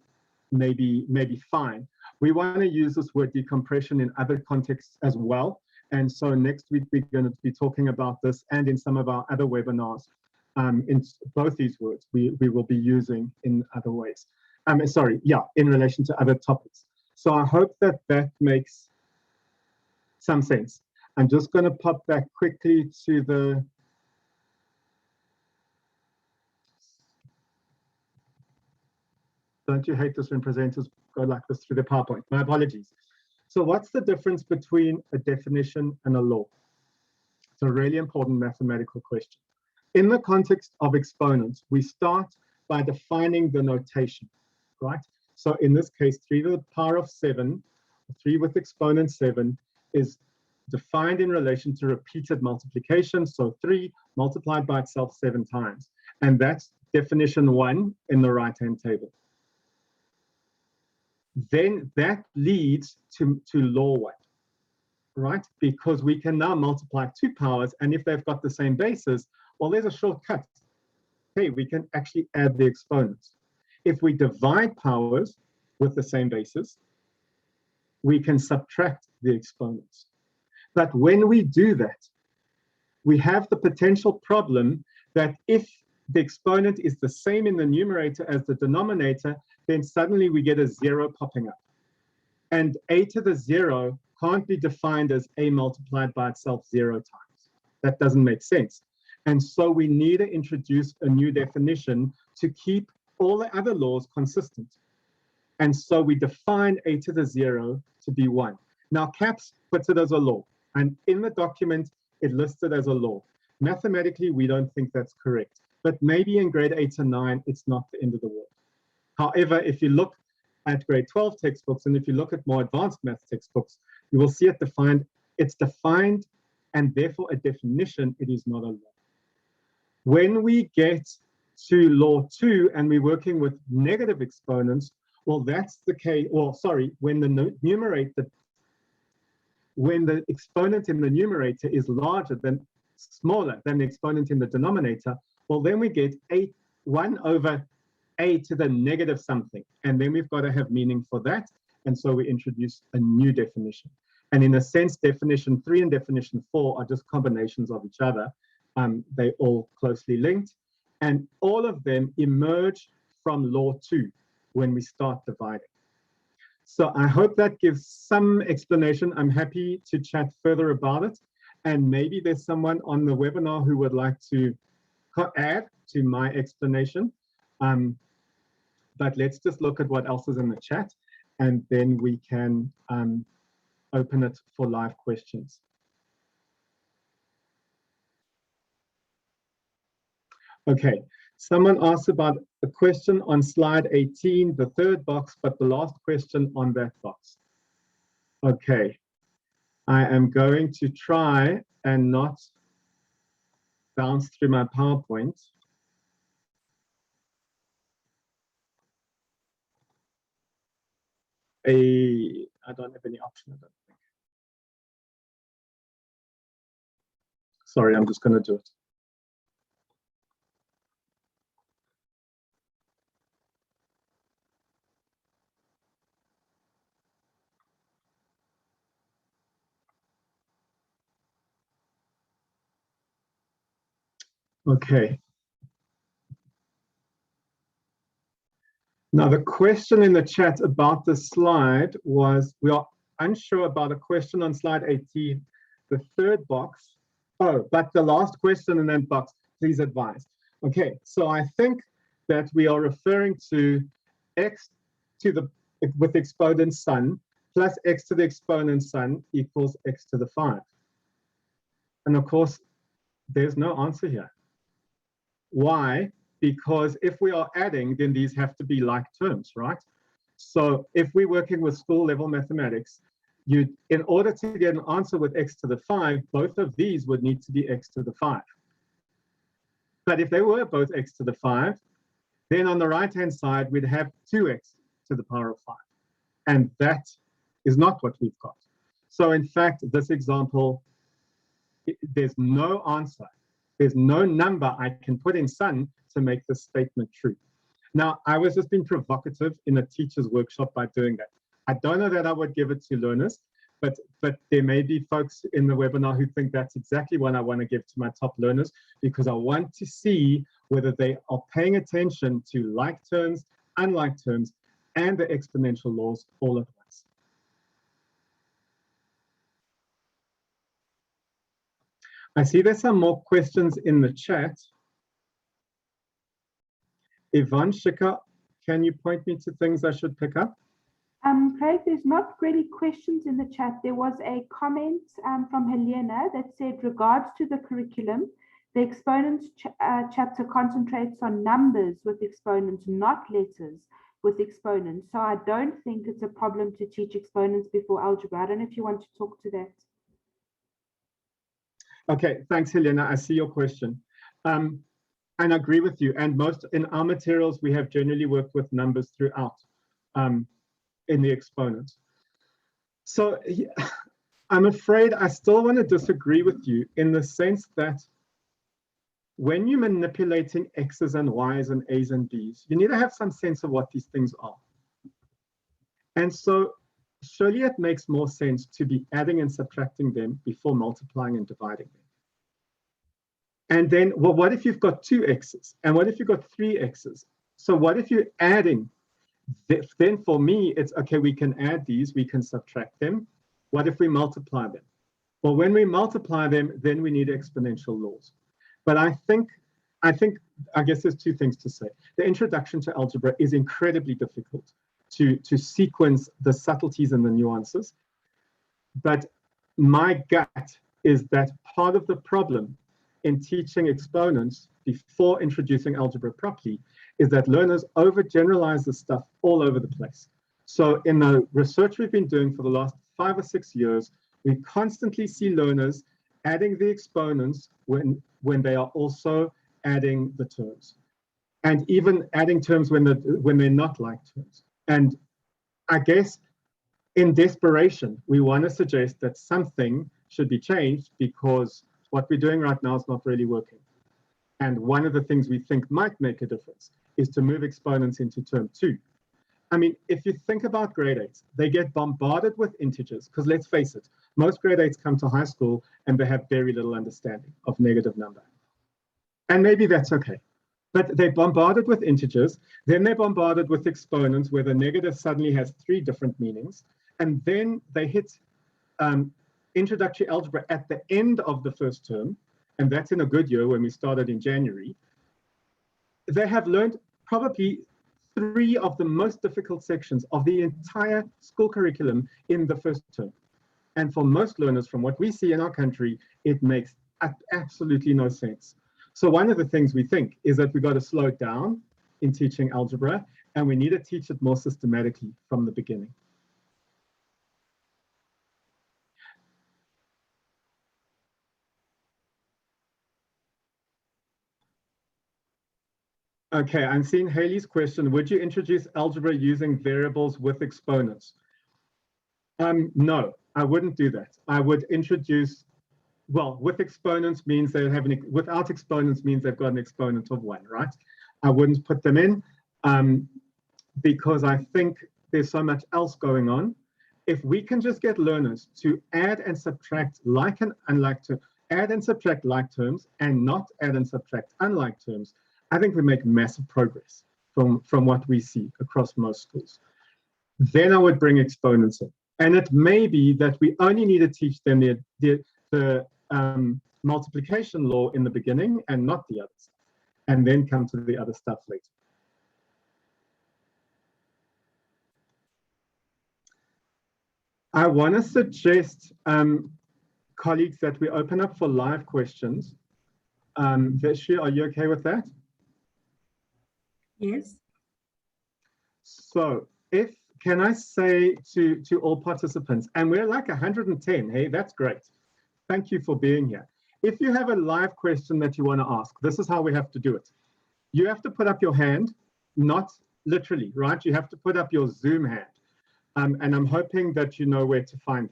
may be fine. We want to use this word decompression in other contexts as well. And so next week, we're going to be talking about this, and in some of our other webinars, in both these words, we will be using in other ways. In relation to other topics. So I hope that makes some sense. I'm just going to pop back quickly to the don't you hate this when presenters go like this through the PowerPoint? My apologies. So what's the difference between a definition and a law? It's a really important mathematical question. In the context of exponents, we start by defining the notation, right? So in this case, 3 to the power of 7, 3 with exponent 7, is defined in relation to repeated multiplication. So 3 multiplied by itself 7 times. And that's definition 1 in the right-hand table. Then that leads to law 1, right? Because we can now multiply 2 powers, and if they've got the same bases, well, there's a shortcut. Hey, we can actually add the exponents. If we divide powers with the same bases, we can subtract the exponents. But when we do that, we have the potential problem that if the exponent is the same in the numerator as the denominator, then suddenly we get a 0 popping up. And a to the 0 can't be defined as a multiplied by itself 0 times. That doesn't make sense. And so we need to introduce a new definition to keep all the other laws consistent. And so we define a to the 0 to be 1. Now, CAPS puts it as a law. And in the document, it lists it as a law. Mathematically, we don't think that's correct. But maybe in grade 8 and 9, it's not the end of the world. However, if you look at grade 12 textbooks, and if you look at more advanced math textbooks, you will see it defined. It's defined, and therefore a definition, it is not a law. When we get to law 2 and we're working with negative exponents, well, that's the case. Well, sorry, when the numerator, when the exponent in the numerator is smaller than the exponent in the denominator, well, then we get 1 over a to the negative something. And then we've got to have meaning for that. And so we introduce a new definition. And in a sense, definition 3 and definition 4 are just combinations of each other. They all closely linked. And all of them emerge from law 2 when we start dividing. So I hope that gives some explanation. I'm happy to chat further about it. And maybe there's someone on the webinar who would like to add to my explanation. But let's just look at what else is in the chat, and then we can open it for live questions. Okay, someone asked about a question on slide 18, the third box, but the last question on that box. Okay, I am going to try and not bounce through my PowerPoint. I don't have any option, I don't think. Sorry, I'm just going to do it. Okay. Now, the question in the chat about the slide was, we are unsure about a question on slide 18, the third box. Oh, but the last question in that box, please advise. Okay, so I think that we are referring to x to the, with exponent son, plus x to the exponent son equals x to the 5. And of course, there's no answer here. Why? Because if we are adding, then these have to be like terms, right? So if we're working with school level mathematics, in order to get an answer with x to the 5, both of these would need to be x to the 5. But if they were both x to the 5, then on the right-hand side, we'd have 2x to the power of 5. And that is not what we've got. So in fact, this example, there's no answer. There's no number I can put in son to make this statement true. Now, I was just being provocative in a teacher's workshop by doing that. I don't know that I would give it to learners, but there may be folks in the webinar who think that's exactly what I want to give to my top learners, because I want to see whether they are paying attention to like terms, unlike terms, and the exponential laws all at once. I see there's some more questions in the chat. Yvonne Shika, can you point me to things I should pick up? Craig, there's not really questions in the chat. There was a comment from Helena that said, regards to the curriculum, the exponents chapter concentrates on numbers with exponents, not letters with exponents. So I don't think it's a problem to teach exponents before algebra. I don't know if you want to talk to that. Okay, thanks, Helena. I see your question. And I agree with you. And most in our materials, we have generally worked with numbers throughout in the exponents. So I'm afraid I still want to disagree with you in the sense that when you're manipulating X's and Y's and A's and B's, you need to have some sense of what these things are. And so surely it makes more sense to be adding and subtracting them before multiplying and dividing them. And then, well, what if you've got 2 X's? And what if you've got 3 X's? So what if you're adding? Then for me, it's okay, we can add these, we can subtract them. What if we multiply them? Well, when we multiply them, then we need exponential laws. But I guess there's 2 things to say. The introduction to algebra is incredibly difficult to sequence the subtleties and the nuances. But my gut is that part of the problem in teaching exponents before introducing algebra properly is that learners overgeneralize the stuff all over the place. So in the research we've been doing for the last 5 or 6 years, we constantly see learners adding the exponents when they are also adding the terms, and even adding terms when they're not like terms. And I guess in desperation, we want to suggest that something should be changed because what we're doing right now is not really working. And one of the things we think might make a difference is to move exponents into term 2. I mean, if you think about grade 8s, they get bombarded with integers, because let's face it, most grade 8s come to high school and they have very little understanding of negative number. And maybe that's okay. But they're bombarded with integers, then they're bombarded with exponents where the negative suddenly has 3 different meanings, and then they hit introductory algebra at the end of the first term, and that's in a good year when we started in January. They have learned probably 3 of the most difficult sections of the entire school curriculum in the first term. And for most learners, from what we see in our country, it makes absolutely no sense. So one of the things we think is that we've got to slow down in teaching algebra, and we need to teach it more systematically from the beginning. Okay, I'm seeing Haley's question. Would you introduce algebra using variables with exponents? No, I wouldn't do that. I would introduce, well, with exponents means they have without exponents means they've got an exponent of 1, right? I wouldn't put them in because I think there's so much else going on. If we can just get learners to add and subtract like and unlike terms, add and subtract like terms and not add and subtract unlike terms, I think we make massive progress from what we see across most schools. Then I would bring exponents in. And it may be that we only need to teach them the multiplication law in the beginning and not the other stuff, and then come to the other stuff later. I want to suggest, colleagues, that we open up for live questions. Veshri, are you okay with that? Yes. So can I say to all participants, and we're like 110, hey, that's great. Thank you for being here. If you have a live question that you want to ask, this is how we have to do it. You have to put up your hand, not literally, right? You have to put up your Zoom hand. And I'm hoping that you know where to find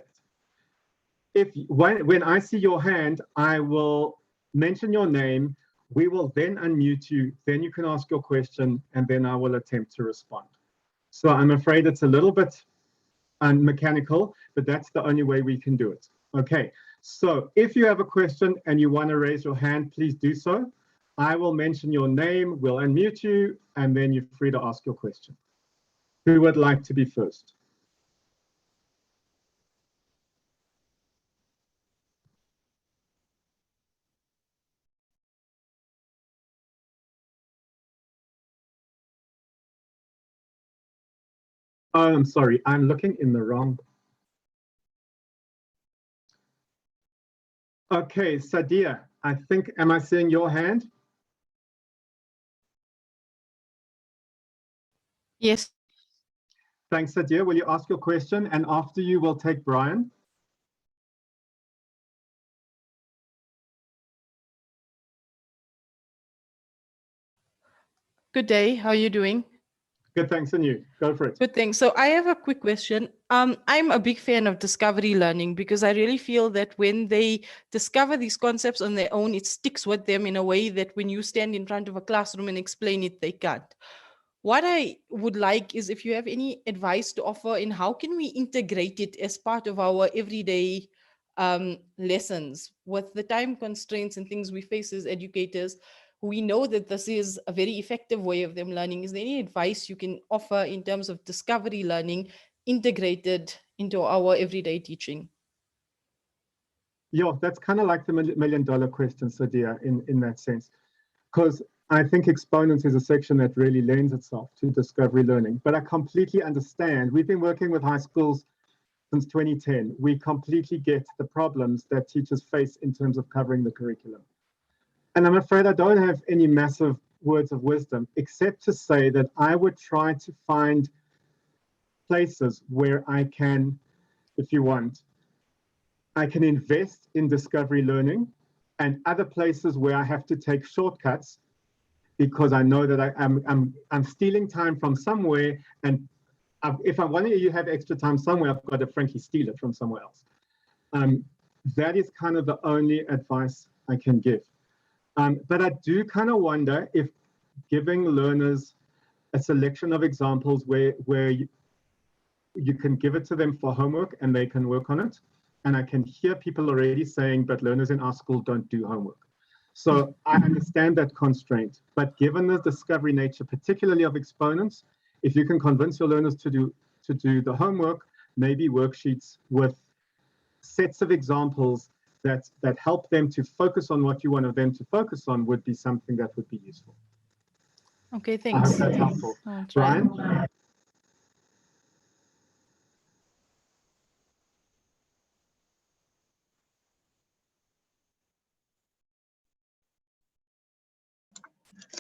that. When I see your hand, I will mention your name. We will then unmute you. Then you can ask your question, and then I will attempt to respond. So I'm afraid it's a little bit mechanical, but that's the only way we can do it. Okay, so if you have a question and you want to raise your hand, please do so. I will mention your name, we'll unmute you, and then you're free to ask your question. Who would like to be first? Oh, I'm sorry, I'm looking in the wrong. Okay, Sadia, I think, am I seeing your hand? Yes. Thanks, Sadia. Will you ask your question? And after you, we'll take Brian. Good day. How are you doing? Good, thanks, and you? Go for it. Good thing. So I have a quick question. I'm a big fan of discovery learning because I really feel that when they discover these concepts on their own, it sticks with them in a way that when you stand in front of a classroom and explain it, they can't. What I would like is if you have any advice to offer in how can we integrate it as part of our everyday lessons with the time constraints and things we face as educators. We know that this is a very effective way of them learning. Is there any advice you can offer in terms of discovery learning integrated into our everyday teaching? Yeah, that's kind of like the million-dollar question, Sadia, in that sense. Because I think Exponents is a section that really lends itself to discovery learning. But I completely understand. We've been working with high schools since 2010. We completely get the problems that teachers face in terms of covering the curriculum. And I'm afraid I don't have any massive words of wisdom, except to say that I would try to find places where I can, if you want, I can invest in discovery learning, and other places where I have to take shortcuts because I know that I'm stealing time from somewhere, and if I want you have extra time somewhere, I've got to frankly steal it from somewhere else. That is kind of the only advice I can give. But I do kind of wonder if giving learners a selection of examples where you can give it to them for homework and they can work on it. And I can hear people already saying, but learners in our school don't do homework. So I understand that constraint, but given the discovery nature, particularly of Exponents, if you can convince your learners to do the homework, maybe worksheets with sets of examples that help them to focus on what you want them to focus on would be something that would be useful. Okay, thanks. I hope that's helpful. Brian?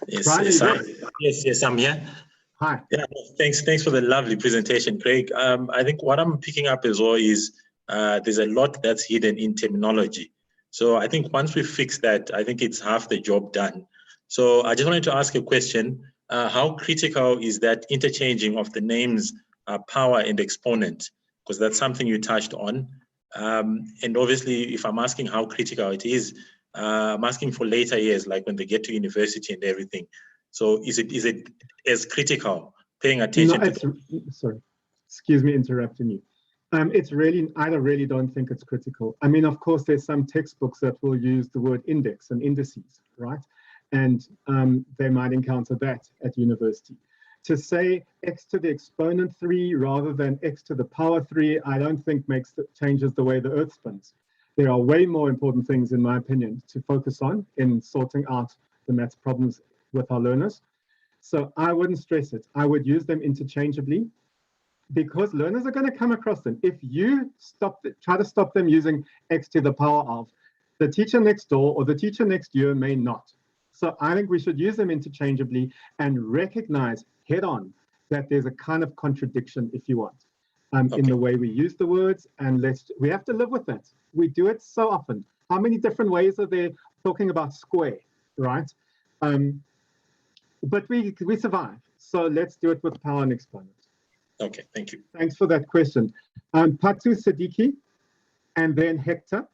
Yes, Brian, yes, I'm here. Hi. Yeah, thanks for the lovely presentation, Craig. I think what I'm picking up as well is there's a lot that's hidden in terminology. So I think once we fix that, I think it's half the job done. So I just wanted to ask a question. How critical is that interchanging of the names power and exponent? Because that's something you touched on. And obviously, if I'm asking how critical it is, I'm asking for later years, like when they get to university and everything. So is it as critical, paying attention to? Sorry, excuse me interrupting you. It's really, I really don't think it's critical. I mean, of course, there's some textbooks that will use the word index and indices, right? And they might encounter that at university. To say x to the exponent 3 rather than x to the power 3, I don't think changes the way the earth spins. There are way more important things, in my opinion, to focus on in sorting out the maths problems with our learners. So I wouldn't stress it. I would use them interchangeably because learners are going to come across them. If you try to stop them using x to the power of, the teacher next door or the teacher next year may not. So I think we should use them interchangeably and recognize head on that there's a kind of contradiction, if you want, in the way we use the words, and we have to live with that. We do it so often. How many different ways are there talking about square, right? But we survive. So let's do it with power and exponent. Okay, thank you. Thanks for that question. Patu Siddiqui, and then Hector.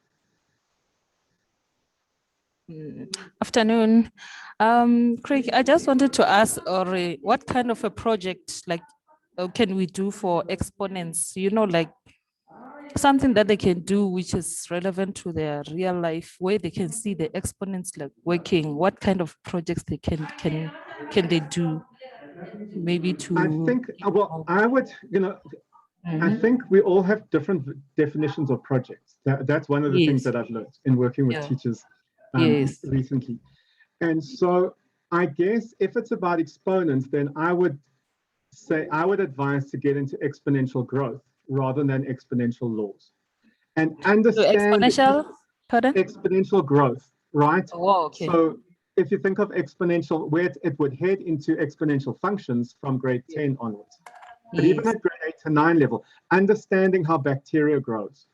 Afternoon. Craig, I just wanted to ask Ori, what kind of a project can we do for exponents? You know, like something that they can do which is relevant to their real life, where they can see the exponents like working. What kind of projects they can they do? Maybe to. I think, well, I would, I think we all have different definitions of projects. That's one of the things that I've learned in working with teachers recently. And so I guess if it's about exponents, then I would advise to get into exponential growth rather than exponential laws. And understand exponential growth, right? Oh, okay. So if you think of exponential, where it would head into exponential functions from grade 10 onwards. But even at grade 8 to 9 level, understanding how bacteria grows,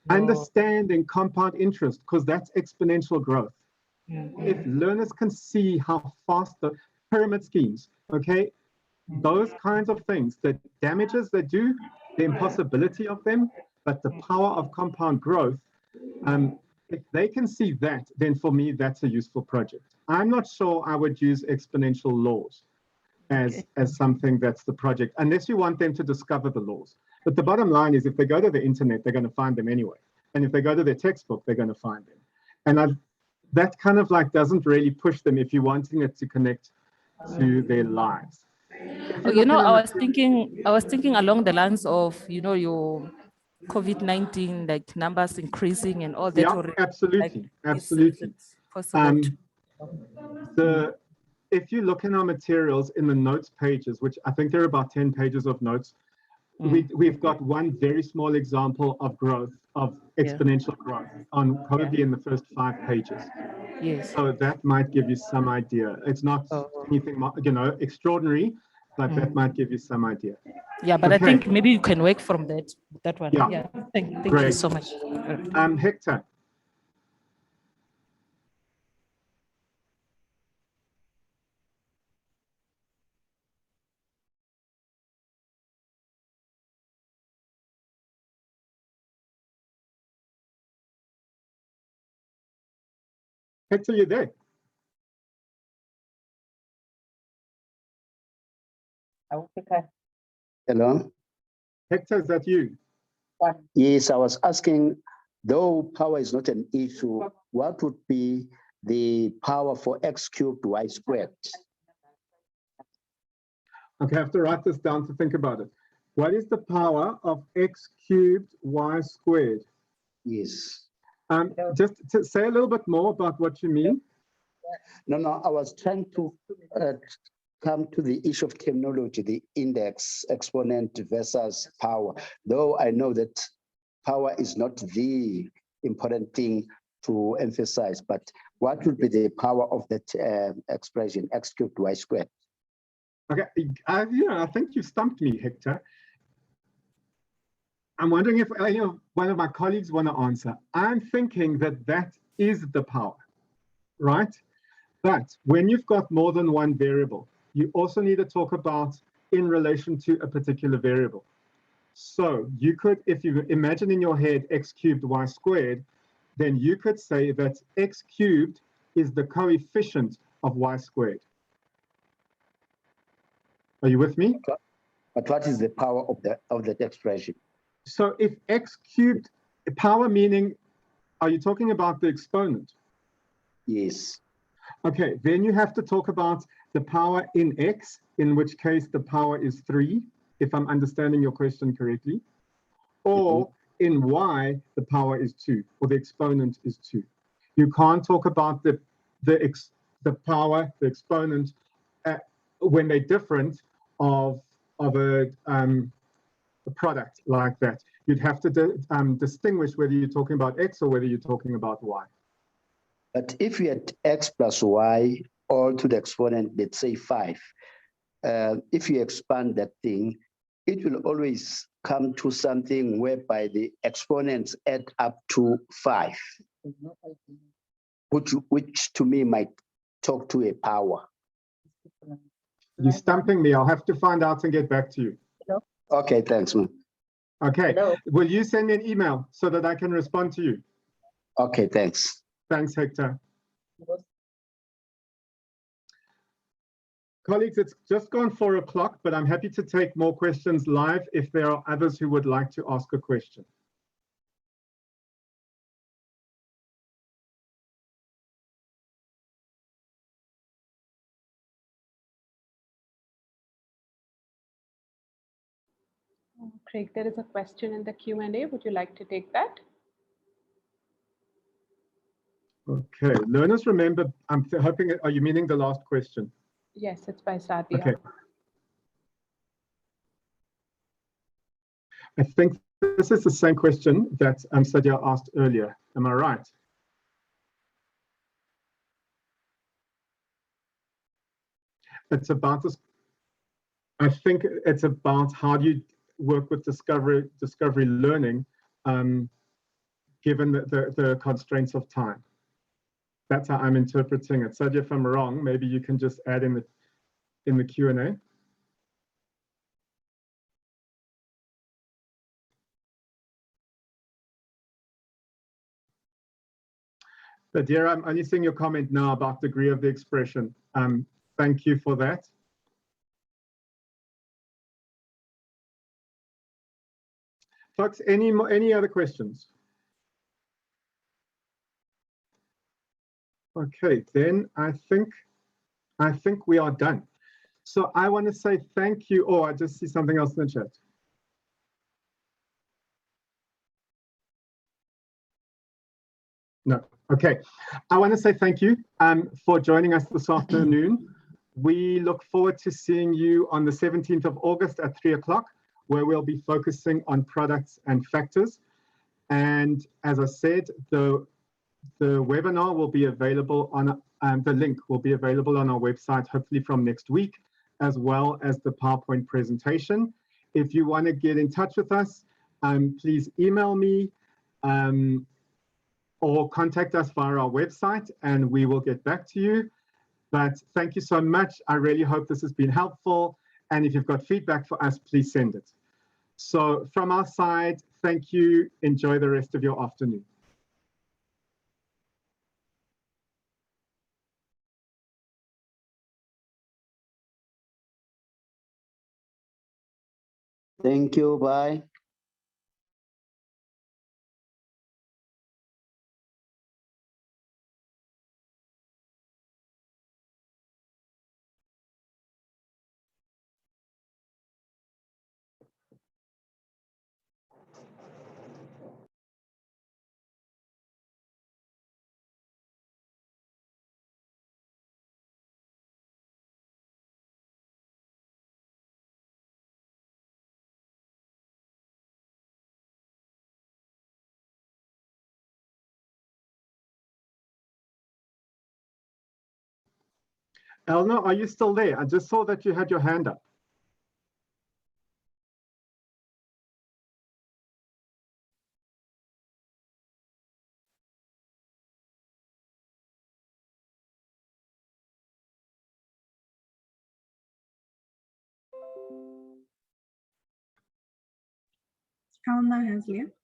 understanding compound interest, because that's exponential growth. If learners can see how fast pyramid schemes, okay? Those kinds of things, the damages they do, the impossibility of them, but the power of compound growth, if they can see that, then for me, that's a useful project. I'm not sure I would use exponential laws as something that's the project, unless you want them to discover the laws. But the bottom line is if they go to the internet, they're going to find them anyway. And if they go to their textbook, they're going to find them. And that kind of like doesn't really push them if you're wanting it to connect to their lives. You know, I was thinking along the lines of, you know, your COVID-19 like numbers increasing and all that. Yeah, already, absolutely, like, absolutely. Possible If you look in our materials in the notes pages, which I think there are about 10 pages of notes, we've got one very small example of growth, of exponential growth, on probably in the first 5 pages. Yes. So that might give you some idea. It's not anything, you know, extraordinary, but that might give you some idea. Yeah, but I think maybe you can work from that one. Yeah. Yeah. Thank Great. you so much. Hector. Hector, you there? Hello? Hector, is that you? Yes, I was asking, though power is not an issue, what would be the power for x cubed y squared? Okay, I have to write this down to think about it. What is the power of x cubed y squared? Yes. Just to say a little bit more about what you mean. No, I was trying to come to the issue of terminology, the index, exponent versus power, though I know that power is not the important thing to emphasize, but what would be the power of that expression, x cubed y squared? Okay, I think you stumped me, Hector. I'm wondering if one of my colleagues want to answer. I'm thinking that is the power, right? But when you've got more than one variable, you also need to talk about in relation to a particular variable. So you could, if you imagine in your head x cubed y squared, then you could say that x cubed is the coefficient of y squared. Are you with me? But what is the power of that expression? So if x cubed, power meaning, are you talking about the exponent? Yes. Okay, then you have to talk about the power in x, in which case the power is 3, if I'm understanding your question correctly. Or in y, the power is 2, or the exponent is 2. You can't talk about the power, the exponent, when they're different of a product like that. You'd have to distinguish whether you're talking about x or whether you're talking about y. But if you had x plus y all to the exponent, let's say 5, if you expand that thing, it will always come to something whereby the exponents add up to 5, which to me might talk to a power. You're stumping me. I'll have to find out and get back to you. Okay, thanks, man. Okay. Will you send me an email so that I can respond to you? Okay, thanks. Thanks, Hector. Colleagues, it's just gone 4 o'clock, but I'm happy to take more questions live if there are others who would like to ask a question. Craig, there is a question in the Q&A. Would you like to take that? Okay, learners, remember, I'm hoping, are you meaning the last question? Yes, it's by Sadia. Okay. I think this is the same question that Sadia asked earlier. Am I right? It's about this. I think it's about how do you work with discovery learning, given the constraints of time. That's how I'm interpreting it. Sadia, if I'm wrong, maybe you can just add in in the Q&A. But dear, I'm only seeing your comment now about degree of the expression. Thank you for that. Folks, any other questions? Okay, then I think we are done. So I want to say thank you. Oh, I just see something else in the chat. No, okay. I want to say thank you for joining us this afternoon. We look forward to seeing you on the 17th of August at 3 o'clock, where we'll be focusing on products and factors. And as I said, the webinar will be available on, the link will be available on our website, hopefully from next week, as well as the PowerPoint presentation. If you want to get in touch with us, please email me or contact us via our website and we will get back to you. But thank you so much. I really hope this has been helpful. And if you've got feedback for us, please send it. So from our side, thank you. Enjoy the rest of your afternoon. Thank you. Bye. Elna, are you still there? I just saw that you had your hand up. Elna has left.